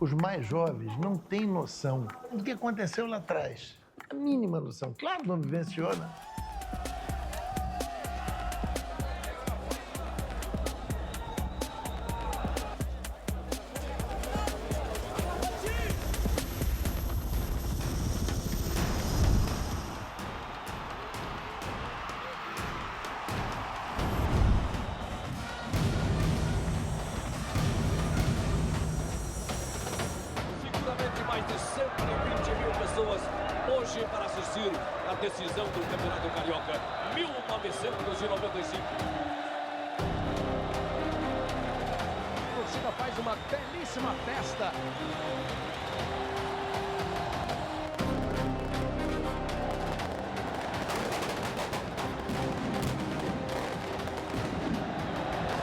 Os mais jovens não têm noção do que aconteceu lá atrás. A mínima noção. Claro, não vivenciou, né? Mais de 120 mil pessoas hoje para assistir a decisão do Campeonato Carioca 1995. A torcida faz uma belíssima festa.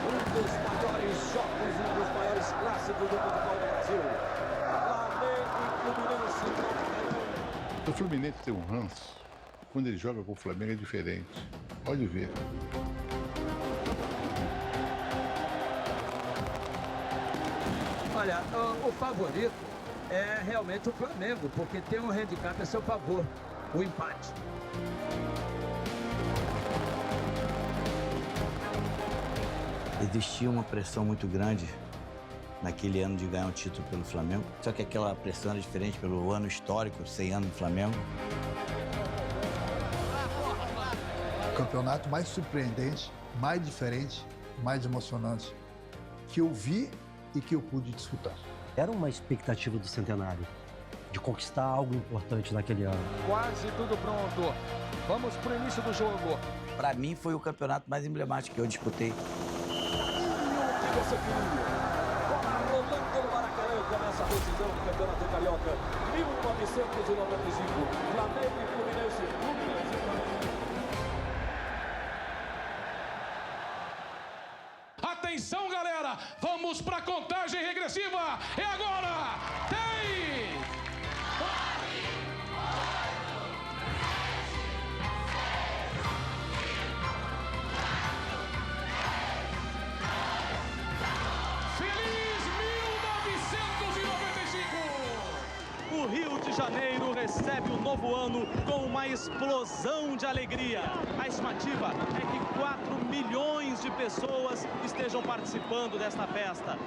Um dos maiores jogos, um dos maiores clássicos do futebol do Brasil. O Fluminense tem um ranço. Quando ele joga com o Flamengo é diferente. Pode ver. Olha, o favorito é realmente o Flamengo, porque tem um handicap a seu favor, o empate. Existia uma pressão muito grande naquele ano de ganhar um título pelo Flamengo. Só que aquela pressão era diferente pelo ano histórico, 100 anos do Flamengo. O campeonato mais surpreendente, mais diferente, mais emocionante que eu vi e que eu pude desfrutar. Era uma expectativa do centenário, de conquistar algo importante naquele ano. Quase tudo pronto. Vamos pro início do jogo. Para mim foi o campeonato mais emblemático que eu disputei. Rolando no Maracanã, começa a decisão do Campeonato Carioca 1995. Flamengo e Fluminense. Atenção, galera! Vamos para a contagem regressiva! É agora! 10! 9, 8, 7, 6, 5, 4. Feliz 1995! O Rio de Janeiro recebe o novo ano com uma explosão de alegria. A estimativa é que 4 milhões de pessoas estejam participando desta festa.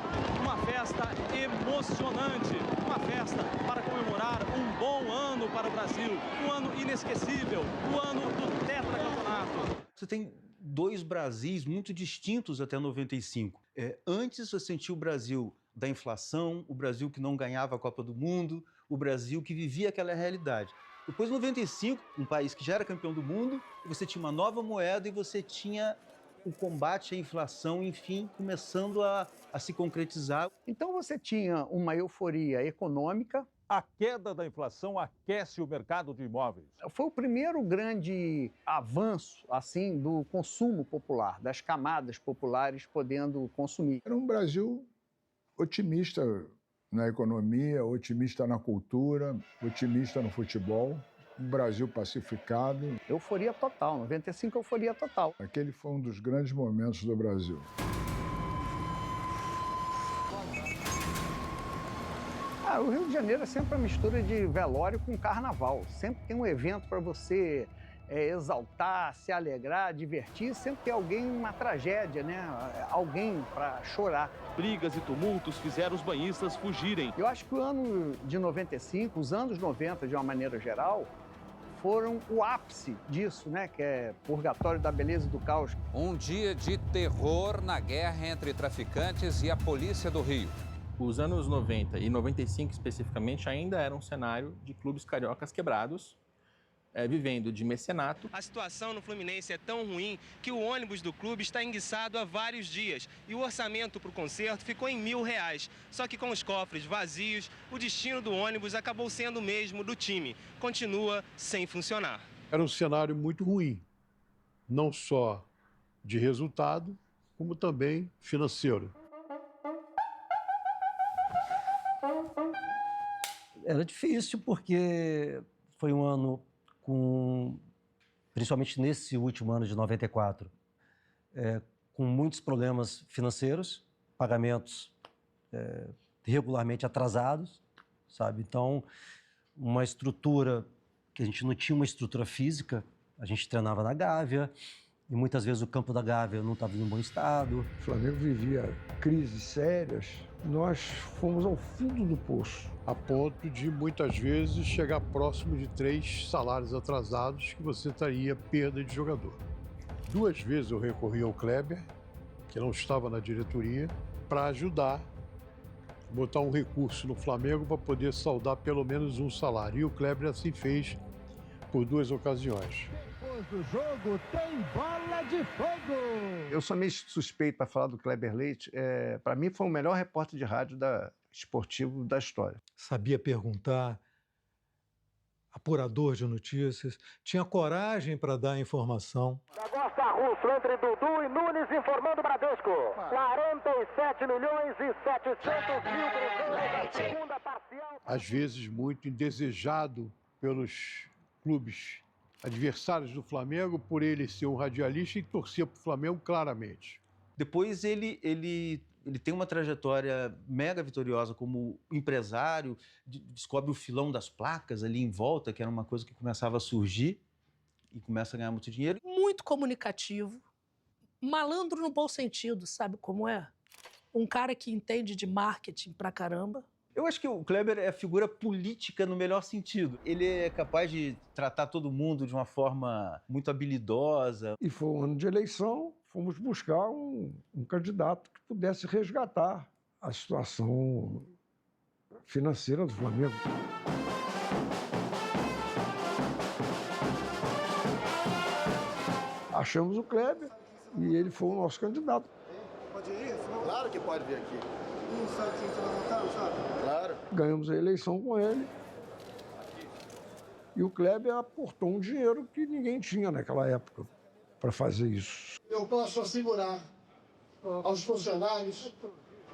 Uma festa emocionante, uma festa para comemorar um bom ano para o Brasil, um ano inesquecível, o ano do tetracampeonato. Você tem dois Brasis muito distintos até 95. Antes você sentia o Brasil da inflação, o Brasil que não ganhava a Copa do Mundo, o Brasil que vivia aquela realidade. Depois, em 95, um país que já era campeão do mundo, você tinha uma nova moeda e você tinha o combate à inflação, enfim, começando a se concretizar. Então você tinha uma euforia econômica. A queda da inflação aquece o mercado de imóveis. Foi o primeiro grande avanço, assim, do consumo popular, das camadas populares podendo consumir. Era um Brasil otimista na economia, otimista na cultura, otimista no futebol. Um Brasil pacificado. Euforia total, 95 euforia total. Aquele foi um dos grandes momentos do Brasil. O Rio de Janeiro é sempre uma mistura de velório com carnaval. Sempre tem um evento para você exaltar, se alegrar, divertir. Sempre tem alguém, uma tragédia, né? Alguém para chorar. Brigas e tumultos fizeram os banhistas fugirem. Eu acho que o ano de 95, os anos 90 de uma maneira geral, foram o ápice disso, né? Que é Purgatório da Beleza e do Caos. Um dia de terror na guerra entre traficantes e a polícia do Rio. Os anos 90 e 95 especificamente ainda era um cenário de clubes cariocas quebrados, vivendo de mecenato. A situação no Fluminense é tão ruim que o ônibus do clube está enguiçado há vários dias e o orçamento para o concerto ficou em R$1.000. Só que com os cofres vazios, o destino do ônibus acabou sendo o mesmo do time. Continua sem funcionar. Era um cenário muito ruim, não só de resultado, como também financeiro. Era difícil porque foi um ano principalmente nesse último ano de 94, com muitos problemas financeiros, pagamentos regularmente atrasados, sabe? Então, uma estrutura que a gente não tinha uma estrutura física, a gente treinava na Gávea, e muitas vezes o campo da Gávea não estava em um bom estado. O Flamengo vivia crises sérias. Nós fomos ao fundo do poço. A ponto de, muitas vezes, chegar próximo de 3 salários atrasados que você teria perda de jogador. 2 vezes eu recorri ao Kleber, que não estava na diretoria, para ajudar, botar um recurso no Flamengo para poder saldar pelo menos um salário. E o Kleber assim fez por 2 ocasiões. Depois do jogo, tem bola de fogo! Eu sou meio suspeito para falar do Kleber Leite. Para mim, foi o melhor repórter de rádio esportivo da história. Sabia perguntar, apurador de notícias, tinha coragem para dar informação. Negócio russo entre Dudu e Nunes, informando o Bradesco. 47 milhões e 700 mil cruzeiros, a segunda parcial. Às vezes, muito indesejado pelos clubes adversários do Flamengo, por ele ser um radialista e torcia para o Flamengo claramente. Depois ele tem uma trajetória mega vitoriosa como empresário, descobre o filão das placas ali em volta, que era uma coisa que começava a surgir e começa a ganhar muito dinheiro. Muito comunicativo, malandro no bom sentido, sabe como é? Um cara que entende de marketing pra caramba. Eu acho que o Kleber é a figura política no melhor sentido. Ele é capaz de tratar todo mundo de uma forma muito habilidosa. E foi um ano de eleição, fomos buscar um candidato que pudesse resgatar a situação financeira do Flamengo. Achamos o Kleber e ele foi o nosso candidato. Pode ir? Claro que pode vir aqui. Não sabe quem você vai votar, não sabe? Claro. Ganhamos a eleição com ele. E o Kleber aportou um dinheiro que ninguém tinha naquela época para fazer isso. Eu posso assegurar aos funcionários,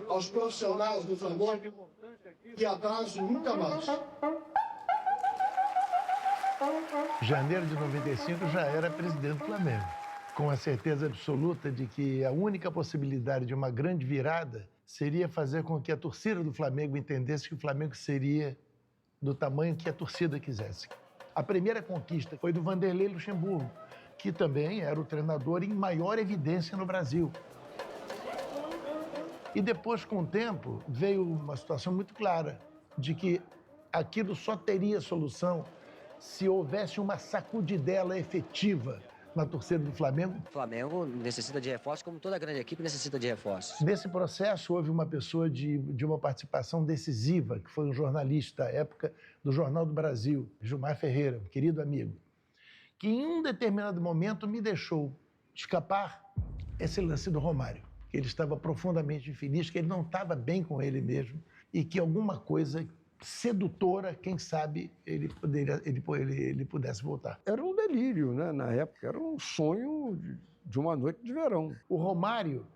aos profissionais do Flamengo, que atraso nunca mais. Janeiro de 95 já era presidente do Flamengo, com a certeza absoluta de que a única possibilidade de uma grande virada seria fazer com que a torcida do Flamengo entendesse que o Flamengo seria do tamanho que a torcida quisesse. A primeira conquista foi do Vanderlei Luxemburgo, que também era o treinador em maior evidência no Brasil. E depois, com o tempo, veio uma situação muito clara de que aquilo só teria solução se houvesse uma sacudidela efetiva na torcida do Flamengo. O Flamengo necessita de reforços, como toda grande equipe necessita de reforços. Nesse processo, houve uma pessoa de uma participação decisiva, que foi um jornalista da época do Jornal do Brasil, Gilmar Ferreira, um querido amigo, que em um determinado momento me deixou escapar esse lance do Romário, que ele estava profundamente infeliz, que ele não estava bem com ele mesmo e que alguma coisa sedutora, quem sabe, ele pudesse voltar. Era um delírio, né? Na época, era um sonho de uma noite de verão. O Romário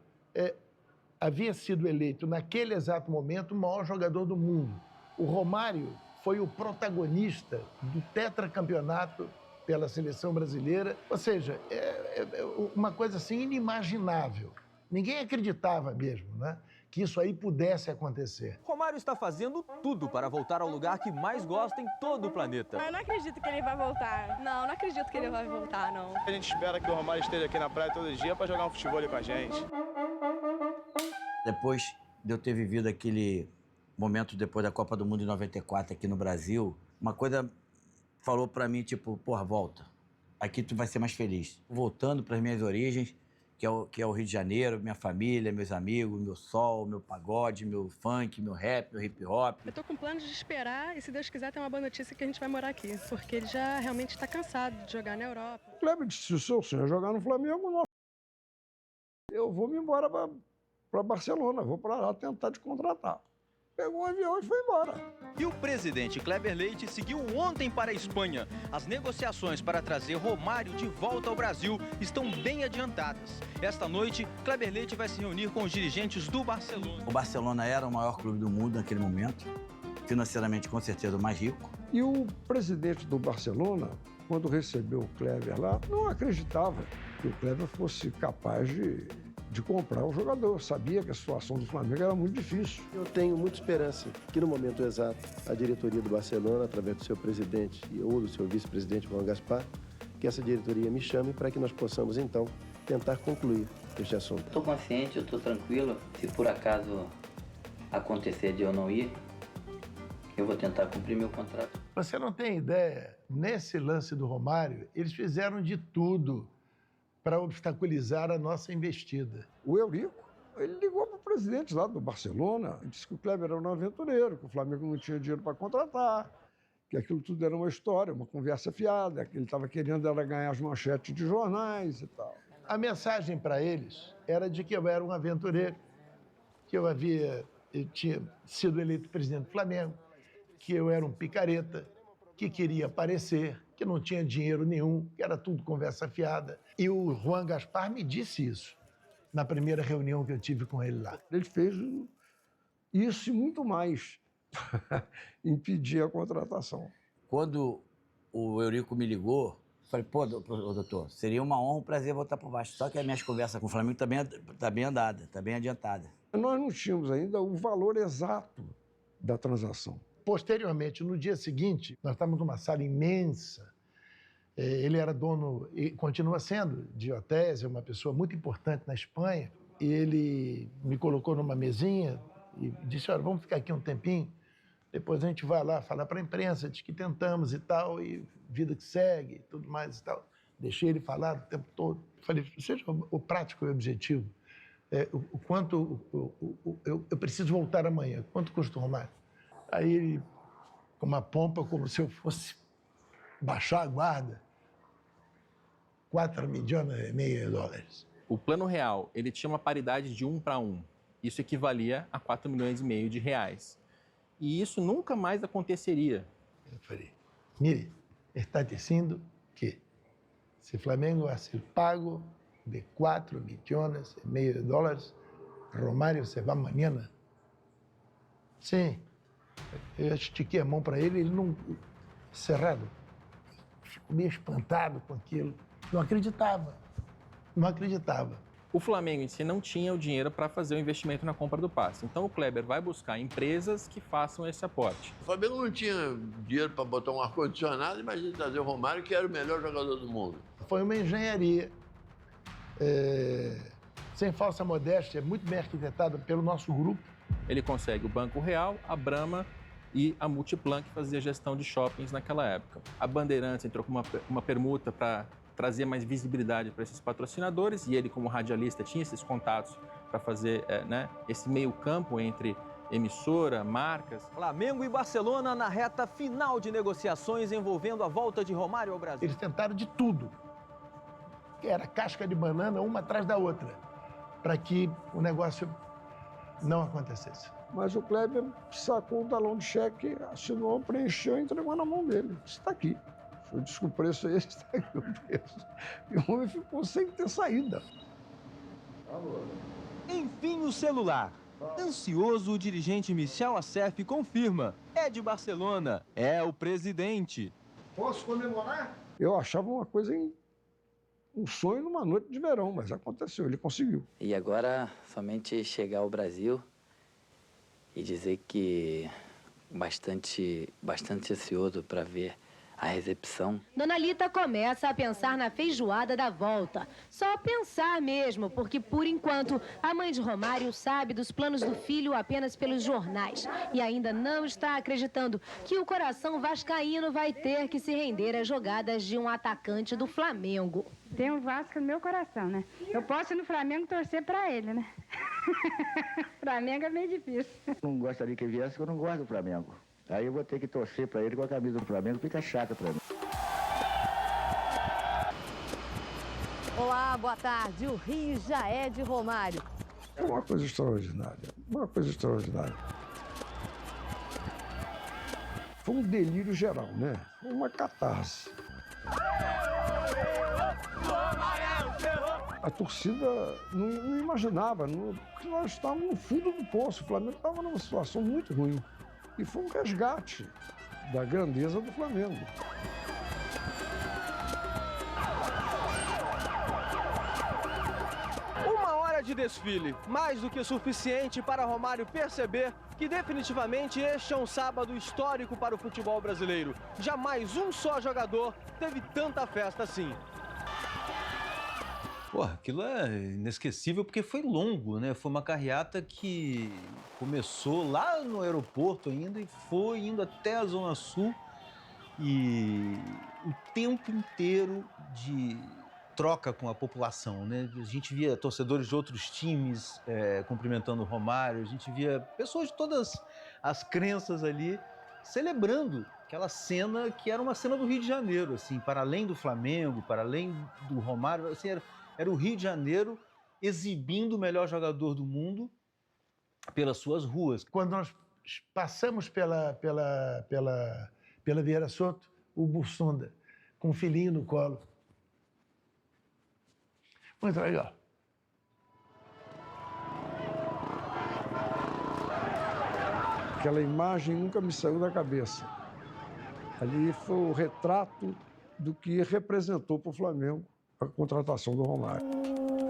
havia sido eleito, naquele exato momento, o maior jogador do mundo. O Romário foi o protagonista do tetracampeonato pela seleção brasileira. Ou seja, uma coisa assim inimaginável. Ninguém acreditava mesmo, né, que isso aí pudesse acontecer. Romário está fazendo tudo para voltar ao lugar que mais gosta em todo o planeta. Eu não acredito que ele vai voltar. Não acredito que ele vai voltar, não. A gente espera que o Romário esteja aqui na praia todo dia para jogar um futebol ali com a gente. Depois de eu ter vivido aquele momento depois da Copa do Mundo em 94 aqui no Brasil, uma coisa falou para mim, tipo, porra, volta. Aqui tu vai ser mais feliz. Voltando para as minhas origens, que é o Rio de Janeiro, minha família, meus amigos, meu sol, meu pagode, meu funk, meu rap, meu hip hop. Eu tô com planos de esperar e, se Deus quiser, tem uma boa notícia que a gente vai morar aqui, porque ele já realmente está cansado de jogar na Europa. O Kleber disse, se o seu sonho é jogar no Flamengo, não. Eu vou me embora para Barcelona, vou para lá tentar te contratar. Pegou um avião e foi embora. E o presidente Kleber Leite seguiu ontem para a Espanha. As negociações para trazer Romário de volta ao Brasil estão bem adiantadas. Esta noite, Kleber Leite vai se reunir com os dirigentes do Barcelona. O Barcelona era o maior clube do mundo naquele momento, financeiramente com certeza o mais rico. E o presidente do Barcelona, quando recebeu o Kleber lá, não acreditava que o Kleber fosse capaz de de comprar o jogador. Eu sabia que a situação do Flamengo era muito difícil. Eu tenho muita esperança que, no momento exato, a diretoria do Barcelona, através do seu presidente ou do seu vice-presidente, Juan Gaspar, que essa diretoria me chame para que nós possamos, então, tentar concluir este assunto. Estou consciente, eu estou tranquilo. Se por acaso acontecer de eu não ir, eu vou tentar cumprir meu contrato. Você não tem ideia, nesse lance do Romário, eles fizeram de tudo para obstaculizar a nossa investida. O Eurico, ele ligou para o presidente lá do Barcelona, disse que o Kleber era um aventureiro, que o Flamengo não tinha dinheiro para contratar, que aquilo tudo era uma história, uma conversa fiada, que ele estava querendo era ganhar as manchetes de jornais e tal. A mensagem para eles era de que eu era um aventureiro, que eu tinha sido eleito presidente do Flamengo, que eu era um picareta, que queria aparecer, que não tinha dinheiro nenhum, que era tudo conversa fiada. E o Juan Gaspar me disse isso na primeira reunião que eu tive com ele lá. Ele fez isso e muito mais, impedir a contratação. Quando o Eurico me ligou, eu falei, pô, doutor, seria uma honra, um prazer voltar para o Vasco. Só que as minhas conversas com o Flamengo tá bem andada, tá bem adiantada. Nós não tínhamos ainda o valor exato da transação. Posteriormente, no dia seguinte, nós estávamos numa sala imensa. Ele era dono, e continua sendo, de hotéis, é uma pessoa muito importante na Espanha. E ele me colocou numa mesinha e disse, olha, vamos ficar aqui um tempinho, depois a gente vai lá falar para a imprensa, diz que tentamos e tal, e vida que segue, tudo mais e tal. Deixei ele falar o tempo todo. Falei, seja o prático e o objetivo. O quanto eu preciso voltar amanhã. Quanto custa o Romário? Aí ele, com uma pompa, como se eu fosse baixar a guarda, 4,5 milhões de dólares. O Plano Real, ele tinha uma paridade de 1 para 1. Isso equivalia a 4,5 milhões de reais. E isso nunca mais aconteceria. Eu falei, mire, está dizendo que se Flamengo a ser pago de 4,5 milhões de dólares, Romário se vai amanhã? Sim. Eu estiquei a mão para ele, ele não... cerrado. Ficou meio espantado com aquilo. Não acreditava. Não acreditava. O Flamengo em si não tinha o dinheiro para fazer o investimento na compra do passe. Então o Kleber vai buscar empresas que façam esse aporte. O Flamengo não tinha dinheiro para botar um ar-condicionado, imagina trazer o Romário, que era o melhor jogador do mundo. Foi uma engenharia, sem falsa modéstia, muito bem arquitetada pelo nosso grupo. Ele consegue o Banco Real, a Brahma e a Multiplan, que fazia gestão de shoppings naquela época. A Bandeirantes entrou com uma permuta para trazer mais visibilidade para esses patrocinadores e ele, como radialista, tinha esses contatos para fazer esse meio campo entre emissora, marcas. Flamengo e Barcelona na reta final de negociações envolvendo a volta de Romário ao Brasil. Eles tentaram de tudo. Era casca de banana, uma atrás da outra, para que o negócio não acontecesse. Mas o Kleber sacou o talão de cheque, assinou, preencheu e entregou na mão dele. Está aqui. Eu disse que o preço é esse, está aqui o preço. E o homem ficou sem ter saída. Enfim, o celular. Ansioso, o dirigente Michel Acef confirma. É de Barcelona, é o presidente. Posso comemorar? Eu achava uma coisa, um sonho numa noite de verão, mas aconteceu, ele conseguiu. E agora, somente chegar ao Brasil e dizer que bastante ansioso para ver a recepção. Dona Lita começa a pensar na feijoada da volta. Só pensar mesmo, porque por enquanto a mãe de Romário sabe dos planos do filho apenas pelos jornais e ainda não está acreditando que o coração vascaíno vai ter que se render às jogadas de um atacante do Flamengo. Tem o Vasco no meu coração, né? Eu posso ir no Flamengo torcer pra ele, né? Flamengo é meio difícil. Não gostaria que viesse, porque eu não gosto do Flamengo. Aí eu vou ter que torcer pra ele com a camisa do Flamengo, fica chata pra mim. Olá, boa tarde. O Rio já é de Romário. É uma coisa extraordinária, uma coisa extraordinária. Foi um delírio geral, né? Foi uma catarse. A torcida não imaginava, porque nós estávamos no fundo do poço. O Flamengo estava numa situação muito ruim. E foi um resgate da grandeza do Flamengo. de desfile, mais do que suficiente para Romário perceber que definitivamente este é um sábado histórico para o futebol brasileiro. Jamais um só jogador teve tanta festa assim. Porra, aquilo é inesquecível porque foi longo, né? Foi uma carreata que começou lá no aeroporto ainda e foi indo até a Zona Sul. E o tempo inteiro de troca com a população, né? A gente via torcedores de outros times cumprimentando o Romário, a gente via pessoas de todas as crenças ali celebrando aquela cena que era uma cena do Rio de Janeiro, assim, para além do Flamengo, para além do Romário, assim, era o Rio de Janeiro exibindo o melhor jogador do mundo pelas suas ruas. Quando nós passamos pela Vieira Soto, o Bussunda, com um filhinho no colo. Muito legal. Aquela imagem nunca me saiu da cabeça. Ali foi o retrato do que representou para o Flamengo a contratação do Romário.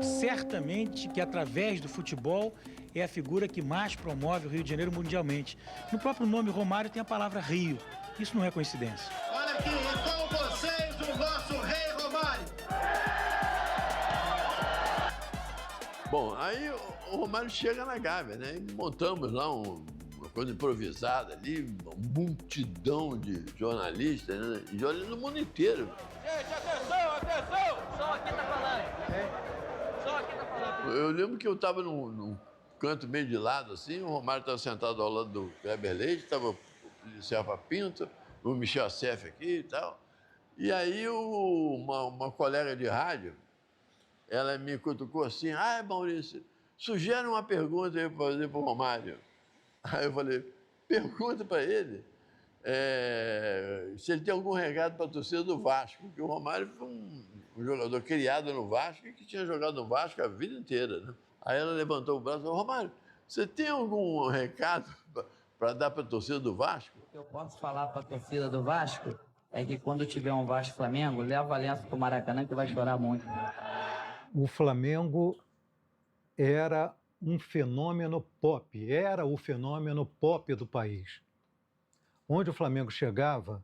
Certamente que através do futebol é a figura que mais promove o Rio de Janeiro mundialmente. No próprio nome Romário tem a palavra Rio. Isso não é coincidência. Olha aqui, e com vocês o nosso rei Romário. Bom, aí o Romário chega na Gávea, né? E montamos lá uma coisa improvisada ali, uma multidão de jornalistas, né? E jornalistas do mundo inteiro. Gente, atenção, atenção! Só aqui tá falando. Só aqui tá falando. Eu lembro que eu estava num canto meio de lado, assim, o Romário estava sentado ao lado do Kleber Leite, estava o Serpa Pinto, o Michel Acef aqui e tal. E aí uma colega de rádio, ela me cutucou assim, Maurício, sugere uma pergunta aí para fazer para o Romário. Aí eu falei, pergunta para ele se ele tem algum recado para a torcida do Vasco, porque o Romário foi um jogador criado no Vasco e que tinha jogado no Vasco a vida inteira, né? Aí ela levantou o braço e falou, Romário, você tem algum recado para dar para a torcida do Vasco? O que eu posso falar para a torcida do Vasco é que quando tiver um Vasco-Flamengo, leva a Valença para o Maracanã que vai chorar muito. O Flamengo era um fenômeno pop, era o fenômeno pop do país. Onde o Flamengo chegava,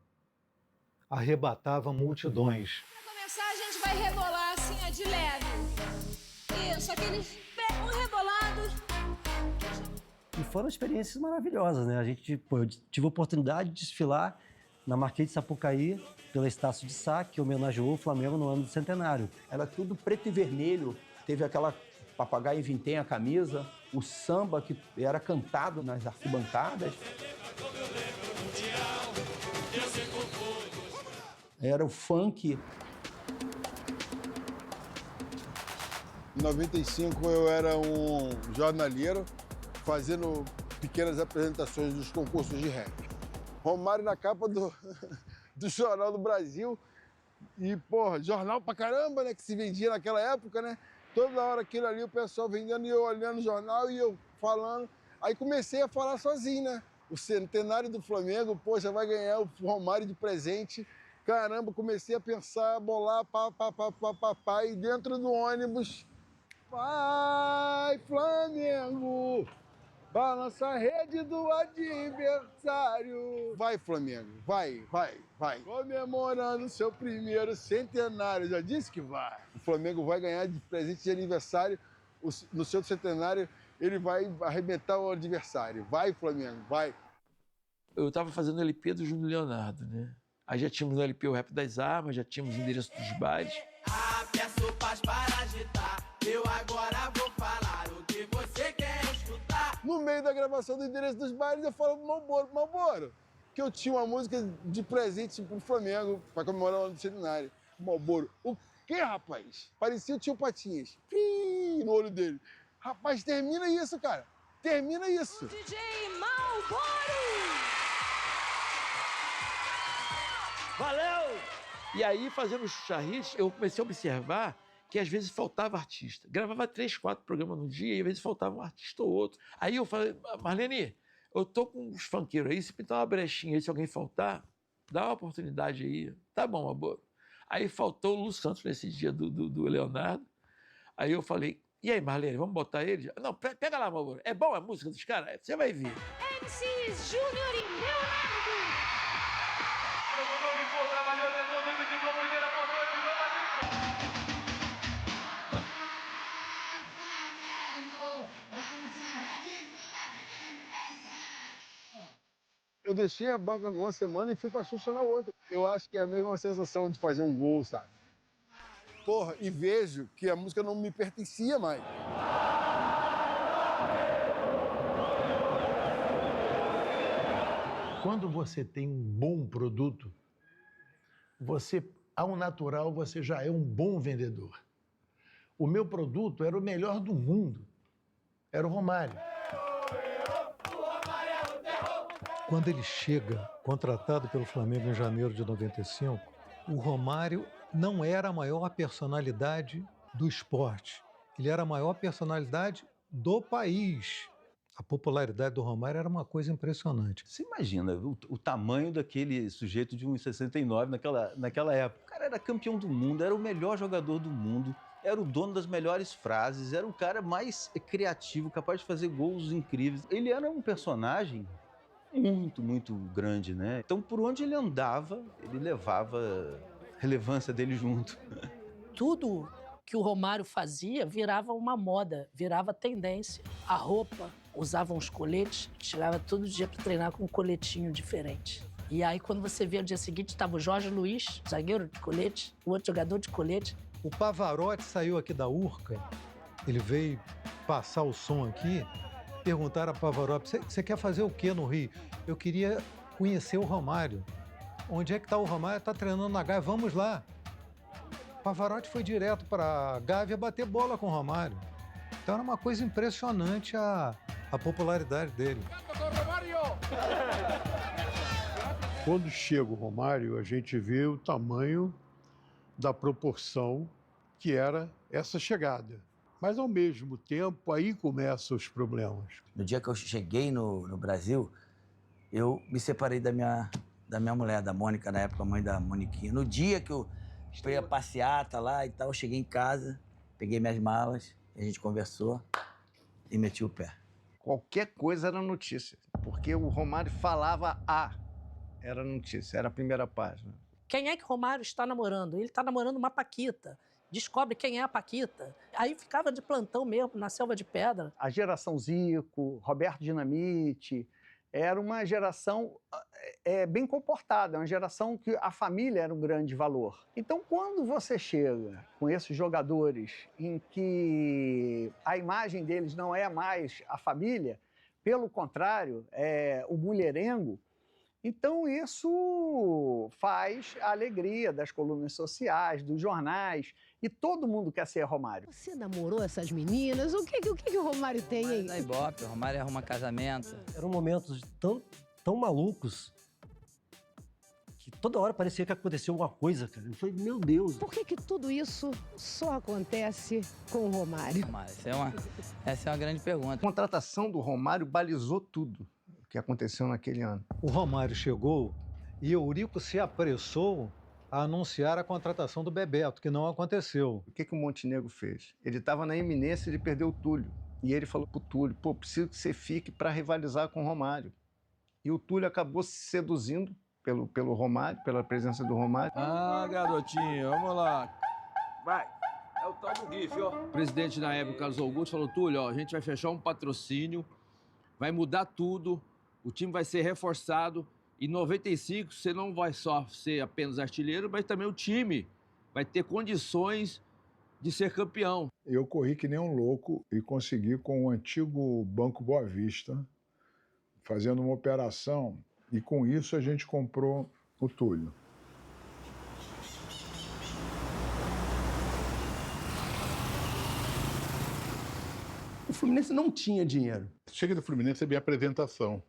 arrebatava multidões. Para começar, a gente vai rebolar assim, de leve. Isso, aqueles pés rebolados. E foram experiências maravilhosas, né? Eu tive a oportunidade de desfilar na Marquês de Sapucaí, pela Estácio de Sá, que homenageou o Flamengo no ano do centenário. Era tudo preto e vermelho, teve aquela papagaio e vintém a camisa, o samba que era cantado nas arquibancadas. Era o funk. Em 95 eu era um jornaleiro fazendo pequenas apresentações dos concursos de rap. Romário na capa do Jornal do Brasil. E, porra, jornal pra caramba, né? Que se vendia naquela época, né? Toda hora aquilo ali, o pessoal vendendo e eu olhando o jornal e eu falando. Aí comecei a falar sozinho, né? O centenário do Flamengo, poxa, vai ganhar o Romário de presente. Caramba, comecei a pensar, bolar, pá, e dentro do ônibus. Vai, Flamengo! Balança a rede do adversário. Vai, Flamengo, vai. Comemorando seu primeiro centenário. Já disse que vai. O Flamengo vai ganhar de presente de aniversário. No seu centenário, ele vai arrebentar o adversário. Vai, Flamengo, vai. Eu estava fazendo o LP do Júnior Leonardo, né? Aí já tínhamos no LP o Rap das Armas, já tínhamos o Endereço dos Bailes. Peço paz para agitar. Eu agora vou falar o que você quer escutar. No meio da gravação do Endereço dos Bailes, eu falo pro Malboro, que eu tinha uma música de presente pro Flamengo, para comemorar o ano do centenário. Malboro, o quê, rapaz? Parecia o tio Patinhas. No olho dele. Rapaz, termina isso, cara. Termina isso. DJ Malboro! Valeu! E aí, fazendo os charris, eu comecei a observar que às vezes faltava artista. Gravava 3, 4 programas no dia e às vezes faltava um artista ou outro. Aí eu falei, Marlene, eu tô com uns funkeiros aí, se pintar uma brechinha aí, se alguém faltar, dá uma oportunidade aí. Tá bom, amor. Aí faltou o Lu Santos nesse dia do Leonardo. Aí eu falei, E aí, Marlene, vamos botar ele? Não, pega lá, amor. É bom a música dos caras? Você vai ver. MCs Júnior e Leonardo. Eu deixei a banca uma semana e fui pra Xuxa na outra. Eu acho que é a mesma sensação de fazer um gol, sabe? Porra, e vejo que a música não me pertencia mais. Quando você tem um bom produto, você, ao natural, você já é um bom vendedor. O meu produto era o melhor do mundo. Era o Romário. Quando ele chega, contratado pelo Flamengo em janeiro de 95, o Romário não era a maior personalidade do esporte. Ele era a maior personalidade do país. A popularidade do Romário era uma coisa impressionante. Você imagina o tamanho daquele sujeito de 1,69 naquela época. O cara era campeão do mundo, era o melhor jogador do mundo, era o dono das melhores frases, era o cara mais criativo, capaz de fazer gols incríveis. Ele era um personagem muito, muito grande, né? Então, por onde ele andava, ele levava a relevância dele junto. Tudo que o Romário fazia virava uma moda, virava tendência. A roupa, usava uns coletes, chegava todo dia para treinar com um coletinho diferente. E aí, quando você via no dia seguinte, estava o Jorge Luiz, zagueiro de colete, o outro jogador de colete. O Pavarotti saiu aqui da Urca, ele veio passar o som aqui, perguntaram a Pavarotti, você quer fazer o quê no Rio? Eu queria conhecer o Romário. Onde é que está o Romário? Está treinando na Gávea, vamos lá. Pavarotti foi direto para a Gávea bater bola com o Romário. Então era uma coisa impressionante a popularidade dele. Quando chega o Romário, a gente vê o tamanho da proporção que era essa chegada. Mas, ao mesmo tempo, aí começam os problemas. No dia que eu cheguei no Brasil, eu me separei da minha mulher, da Mônica, na época, mãe da Moniquinha. No dia que eu fui a passeata lá e tal, eu cheguei em casa, peguei minhas malas, a gente conversou e meti o pé. Qualquer coisa era notícia, porque o Romário falava era notícia, era a primeira página. Quem é que o Romário está namorando? Ele está namorando uma paquita. Descobre quem é a paquita. Aí ficava de plantão mesmo, na Selva de Pedra. A geração Zico, Roberto Dinamite, era uma geração bem comportada, uma geração que a família era um grande valor. Então, quando você chega com esses jogadores em que a imagem deles não é mais a família, pelo contrário, é o mulherengo, então isso faz a alegria das colunas sociais, dos jornais, e todo mundo quer ser Romário. Você namorou essas meninas? O que o Romário tem aí? Da Ibope, o Romário arruma casamento. Eram momentos tão malucos que toda hora parecia que aconteceu alguma coisa, cara. Eu falei, meu Deus. Por que tudo isso só acontece com o Romário? Essa é uma grande pergunta. A contratação do Romário balizou tudo o que aconteceu naquele ano. O Romário chegou e Eurico se apressou a anunciar a contratação do Bebeto, que não aconteceu. O que o Montenegro fez? Ele estava na iminência de perder o Túlio. E ele falou pro Túlio, preciso que você fique para rivalizar com o Romário. E o Túlio acabou se seduzindo pelo Romário, pela presença do Romário. Ah, garotinho, vamos lá. Vai. É o tal do GIF, ó. O presidente na época, Carlos Augusto, falou, Túlio, ó, a gente vai fechar um patrocínio, vai mudar tudo, o time vai ser reforçado. Em 95, você não vai só ser apenas artilheiro, mas também o time vai ter condições de ser campeão. Eu corri que nem um louco e consegui, com o antigo Banco Boa Vista, fazendo uma operação, e com isso a gente comprou o Túlio. O Fluminense não tinha dinheiro. Chega do Fluminense, é minha apresentação.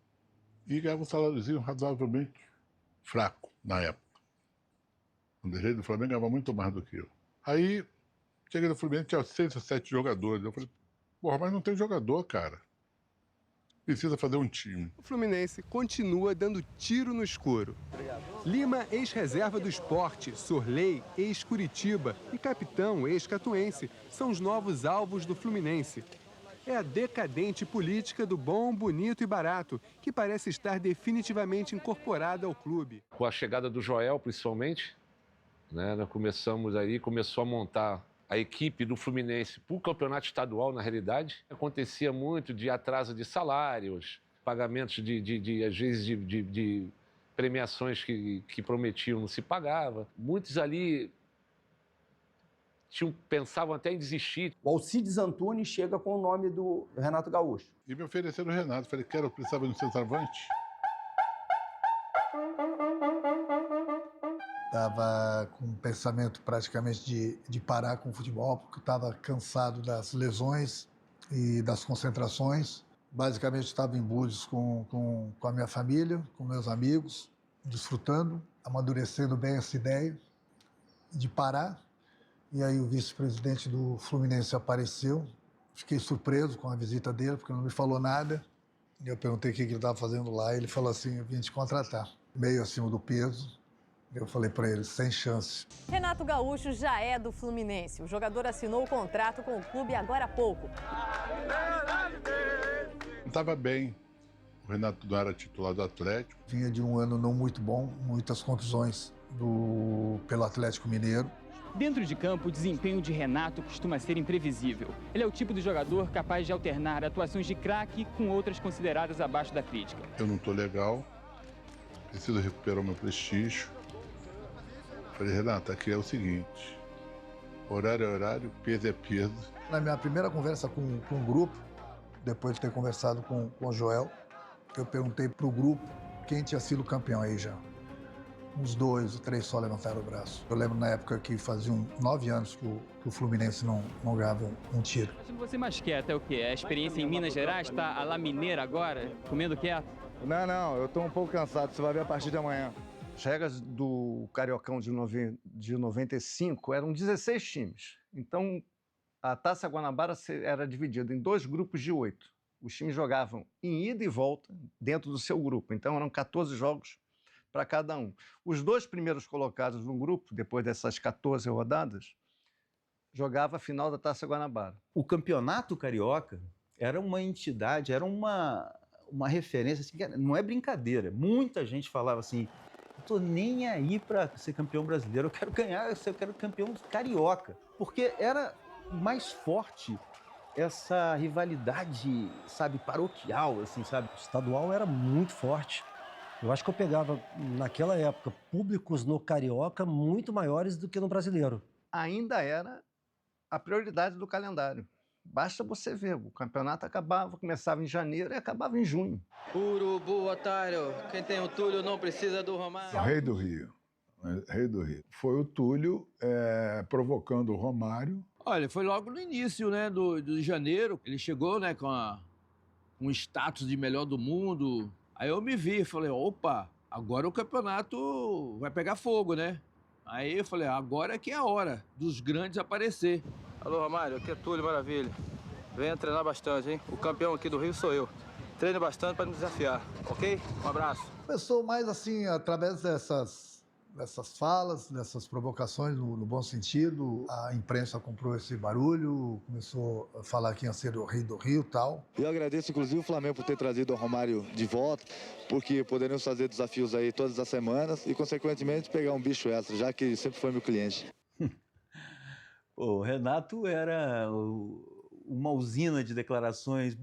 E ganhava um saláriozinho razoavelmente fraco na época. O dirigente do Flamengo ganhava muito mais do que eu. Aí, cheguei do Fluminense, tinha 6 ou 7 jogadores. Eu falei, porra, mas não tem jogador, cara. Precisa fazer um time. O Fluminense continua dando tiro no escuro. Obrigado. Lima, ex-reserva do Sport, Sorley, ex-Curitiba e capitão, ex-catuense, são os novos alvos do Fluminense. É a decadente política do bom, bonito e barato, que parece estar definitivamente incorporada ao clube. Com a chegada do Joel, principalmente, né, nós começou a montar a equipe do Fluminense para o campeonato estadual, na realidade. Acontecia muito de atraso de salários, pagamentos às vezes, de premiações que prometiam não se pagava. Muitos ali pensavam até em desistir. O Alcides Antunes chega com o nome do Renato Gaúcho. E me ofereceram o Renato. Falei, precisava de um centroavante. Estava com um pensamento praticamente de parar com o futebol, porque estava cansado das lesões e das concentrações. Basicamente estava em Búzios com a minha família, com meus amigos, desfrutando, amadurecendo bem essa ideia de parar. E aí o vice-presidente do Fluminense apareceu. Fiquei surpreso com a visita dele, porque não me falou nada. E eu perguntei o que ele estava fazendo lá. E ele falou assim, eu vim te contratar. Meio acima do peso. Eu falei para ele, sem chance. Renato Gaúcho já é do Fluminense. O jogador assinou o contrato com o clube agora há pouco. Não estava bem. O Renato não era titular do Atlético. Vinha de um ano não muito bom, muitas contusões pelo Atlético Mineiro. Dentro de campo, o desempenho de Renato costuma ser imprevisível. Ele é o tipo de jogador capaz de alternar atuações de craque com outras consideradas abaixo da crítica. Eu não estou legal, preciso recuperar o meu prestígio. Falei, Renato, aqui é o seguinte, horário é horário, peso é peso. Na minha primeira conversa com o grupo, depois de ter conversado com o Joel, eu perguntei para o grupo quem tinha sido campeão aí já. Uns 2 ou 3 só levantaram o braço. Eu lembro na época que faziam 9 anos que o Fluminense não ganhava um tiro. Você mais quieto é o quê? A experiência em Minas Gerais está à la mineira agora, comendo quieto? Não, eu estou um pouco cansado, você vai ver a partir de amanhã. As regras do Cariocão de 95 eram 16 times. Então, a Taça Guanabara era dividida em 2 grupos de 8. Os times jogavam em ida e volta dentro do seu grupo. Então, eram 14 jogos para cada um. Os 2 primeiros colocados no grupo, depois dessas 14 rodadas, jogavam a final da Taça Guanabara. O campeonato carioca era uma entidade, era uma referência, assim, não é brincadeira. Muita gente falava assim, não estou nem aí para ser campeão brasileiro, eu quero ganhar, eu quero campeão carioca. Porque era mais forte essa rivalidade, sabe, paroquial, assim, sabe? O estadual era muito forte. Eu acho que eu pegava, naquela época, públicos no Carioca muito maiores do que no Brasileiro. Ainda era a prioridade do calendário. Basta você ver, o campeonato começava em janeiro e acabava em junho. Urubu, otário, quem tem o Túlio não precisa do Romário. Rei do Rio. Rei do Rio. Foi o Túlio provocando o Romário. Olha, foi logo no início, né, de janeiro. Ele chegou, né, com um status de melhor do mundo. Aí eu me vi, falei, opa, agora o campeonato vai pegar fogo, né? Aí eu falei, agora é que é a hora dos grandes aparecer. Alô, Romário, aqui é Túlio Maravilha. Venha treinar bastante, hein? O campeão aqui do Rio sou eu. Treine bastante para me desafiar, ok? Um abraço. Começou mais assim, através dessas falas, dessas provocações, no bom sentido. A imprensa comprou esse barulho, começou a falar que ia ser o Rei do Rio e tal. Eu agradeço, inclusive, o Flamengo por ter trazido o Romário de volta, porque poderemos fazer desafios aí todas as semanas e, consequentemente, pegar um bicho extra, já que sempre foi meu cliente. O Renato era uma usina de declarações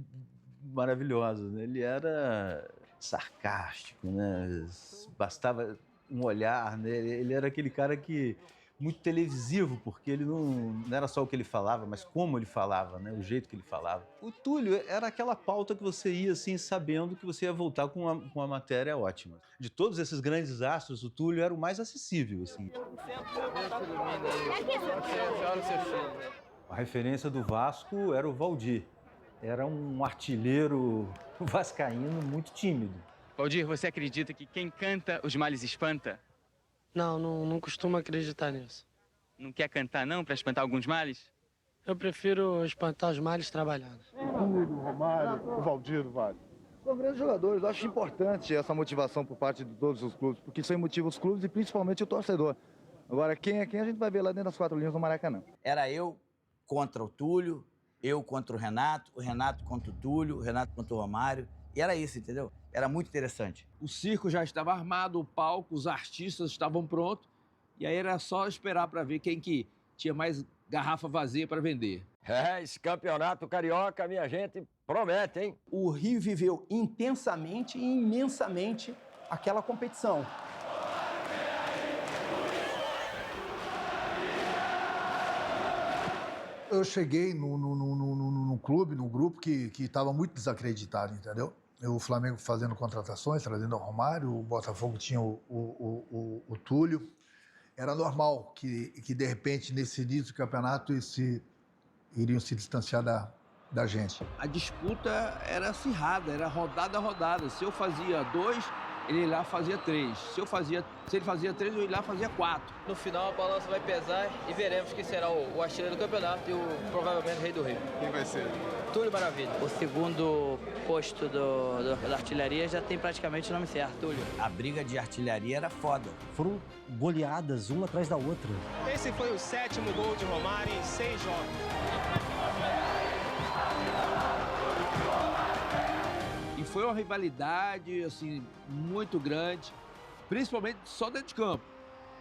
maravilhosas, né? Ele era sarcástico, né? Bastava um olhar, né? Ele era aquele cara que muito televisivo, porque ele não era só o que ele falava, mas como ele falava, né? O jeito que ele falava. O Túlio era aquela pauta que você ia assim sabendo que você ia voltar com uma matéria ótima. De todos esses grandes astros, o Túlio era o mais acessível, assim. A referência do Vasco era o Valdir. Era um artilheiro vascaíno muito tímido. Valdir, você acredita que quem canta os males espanta? Não costumo acreditar nisso. Não quer cantar não, para espantar alguns males? Eu prefiro espantar os males trabalhando. O Romário, o Valdir do Vale. São grandes jogadores. Eu acho importante essa motivação por parte de todos os clubes, porque isso aí motiva os clubes e principalmente o torcedor. Agora, quem a gente vai ver lá dentro das 4 linhas do Maracanã? Era eu contra o Túlio, eu contra o Renato contra o Túlio, o Renato contra o Romário. E era isso, entendeu? Era muito interessante. O circo já estava armado, o palco, os artistas estavam prontos. E aí era só esperar para ver quem que tinha mais garrafa vazia para vender. Esse campeonato carioca, minha gente, promete, hein? O Rio viveu intensamente e imensamente aquela competição. Eu cheguei no clube, no grupo que estava muito desacreditado, entendeu? O Flamengo fazendo contratações, trazendo o Romário, o Botafogo tinha o Túlio. Era normal que, de repente, nesse início do campeonato, iriam se distanciar da gente. A disputa era acirrada, era rodada a rodada. Se eu fazia 2, ele ia lá fazia 3. Se ele fazia 3, eu ia lá fazia 4. No final a balança vai pesar e veremos quem será o artilheiro do campeonato e provavelmente o rei do Rio. Quem vai ser? Túlio Maravilha. O segundo posto da artilharia já tem praticamente o nome certo, Túlio. A briga de artilharia era foda. Foram goleadas uma atrás da outra. Esse foi o 7º gol de Romário em 6 jogos. E foi uma rivalidade, assim, muito grande, principalmente só dentro de campo,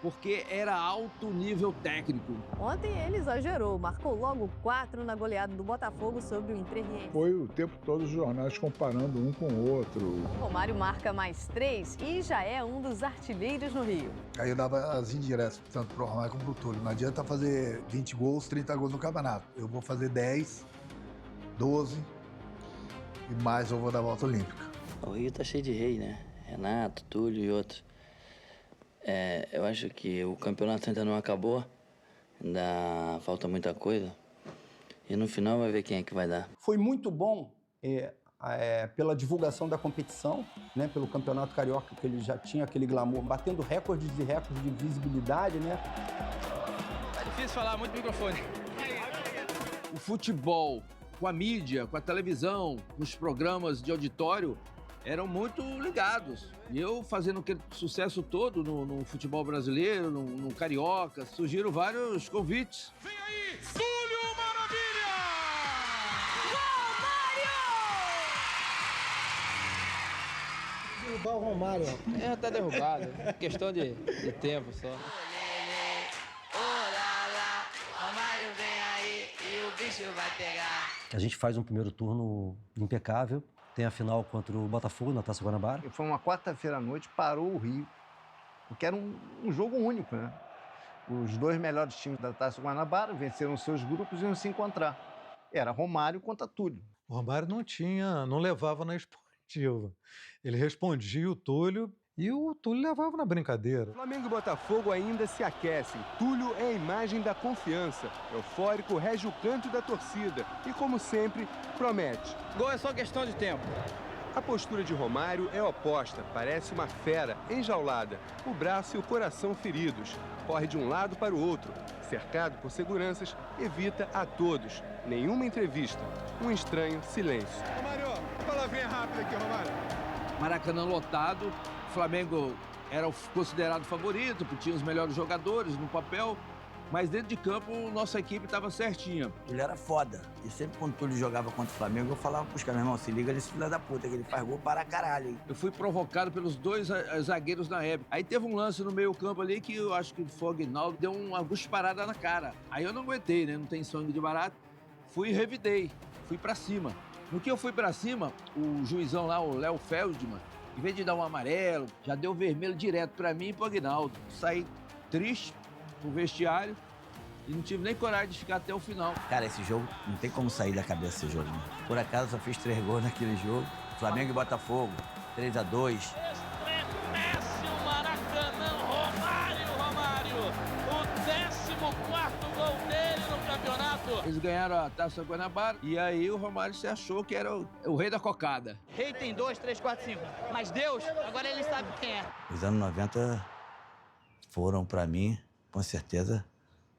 porque era alto nível técnico. Ontem ele exagerou, marcou logo 4 na goleada do Botafogo sobre o Entrerriense. Foi o tempo todo os jornais comparando um com o outro. Romário marca mais 3 e já é um dos artilheiros no Rio. Aí eu dava as indiretas, tanto pro Romário como pro Túlio. Não adianta fazer 20 gols, 30 gols no campeonato. Eu vou fazer 10, 12... e mais eu vou dar a volta olímpica. O Rio tá cheio de rei, né? Renato, Túlio e outros. Eu acho que o campeonato ainda não acabou, ainda falta muita coisa. E no final vai ver quem é que vai dar. Foi muito bom pela divulgação da competição, né? Pelo Campeonato Carioca, que ele já tinha aquele glamour, batendo recordes e recordes de visibilidade, né? Tá difícil falar, muito microfone. O futebol, com a mídia, com a televisão, com os programas de auditório, eram muito ligados. E eu, fazendo aquele sucesso todo no futebol brasileiro, no Carioca, surgiram vários convites. Vem aí, Túlio Maravilha! Romário! Derrubar o Romário, ó. Tá derrubado. Questão de tempo só. Romário vem aí e o bicho vai pegar. A gente faz um primeiro turno impecável. Tem a final contra o Botafogo na Taça Guanabara. Foi uma quarta-feira à noite, parou o Rio, porque era um jogo único, né? Os 2 melhores times da Taça Guanabara venceram seus grupos e iam se encontrar. Era Romário contra Túlio. O Romário não levava na esportiva. Ele respondia o Túlio e o Túlio levava na brincadeira. Flamengo e Botafogo ainda se aquecem. Túlio é a imagem da confiança. Eufórico, rege o canto da torcida. E, como sempre, promete. Gol é só questão de tempo. A postura de Romário é oposta. Parece uma fera enjaulada. O braço e o coração feridos. Corre de um lado para o outro. Cercado por seguranças, evita a todos. Nenhuma entrevista. Um estranho silêncio. Romário, palavrinha rápida aqui, Romário. Maracanã lotado. O Flamengo era considerado favorito, porque tinha os melhores jogadores no papel, mas dentro de campo nossa equipe estava certinha. Ele era foda. E sempre quando o Túlio jogava contra o Flamengo, eu falava pros caras, meu irmão, se liga nesse filho da puta, que ele faz gol para caralho. Hein? Eu fui provocado pelos 2 zagueiros na época. Aí teve um lance no meio campo ali que eu acho que foi o Aguinaldo, deu uma cusparada na cara. Aí eu não aguentei, né? Não tem sangue de barato. Fui e revidei. Fui pra cima. No que eu fui pra cima, o juizão lá, o Léo Feldman, em vez de dar um amarelo, já deu vermelho direto pra mim e pro Aguinaldo. Saí triste pro vestiário e não tive nem coragem de ficar até o final. Cara, esse jogo, não tem como sair da cabeça esse jogo, né? Por acaso, só fiz 3 gols naquele jogo. Flamengo e Botafogo, 3-2. Estremece o Maracanã, Romário! O 14º gol dele no campeonato. Eles ganharam a Taça Guanabara e aí o Romário se achou que era o rei da cocada. Rei tem 2, 3, 4, 5. Mas Deus, agora ele sabe quem é. Os anos 90 foram, pra mim, com certeza,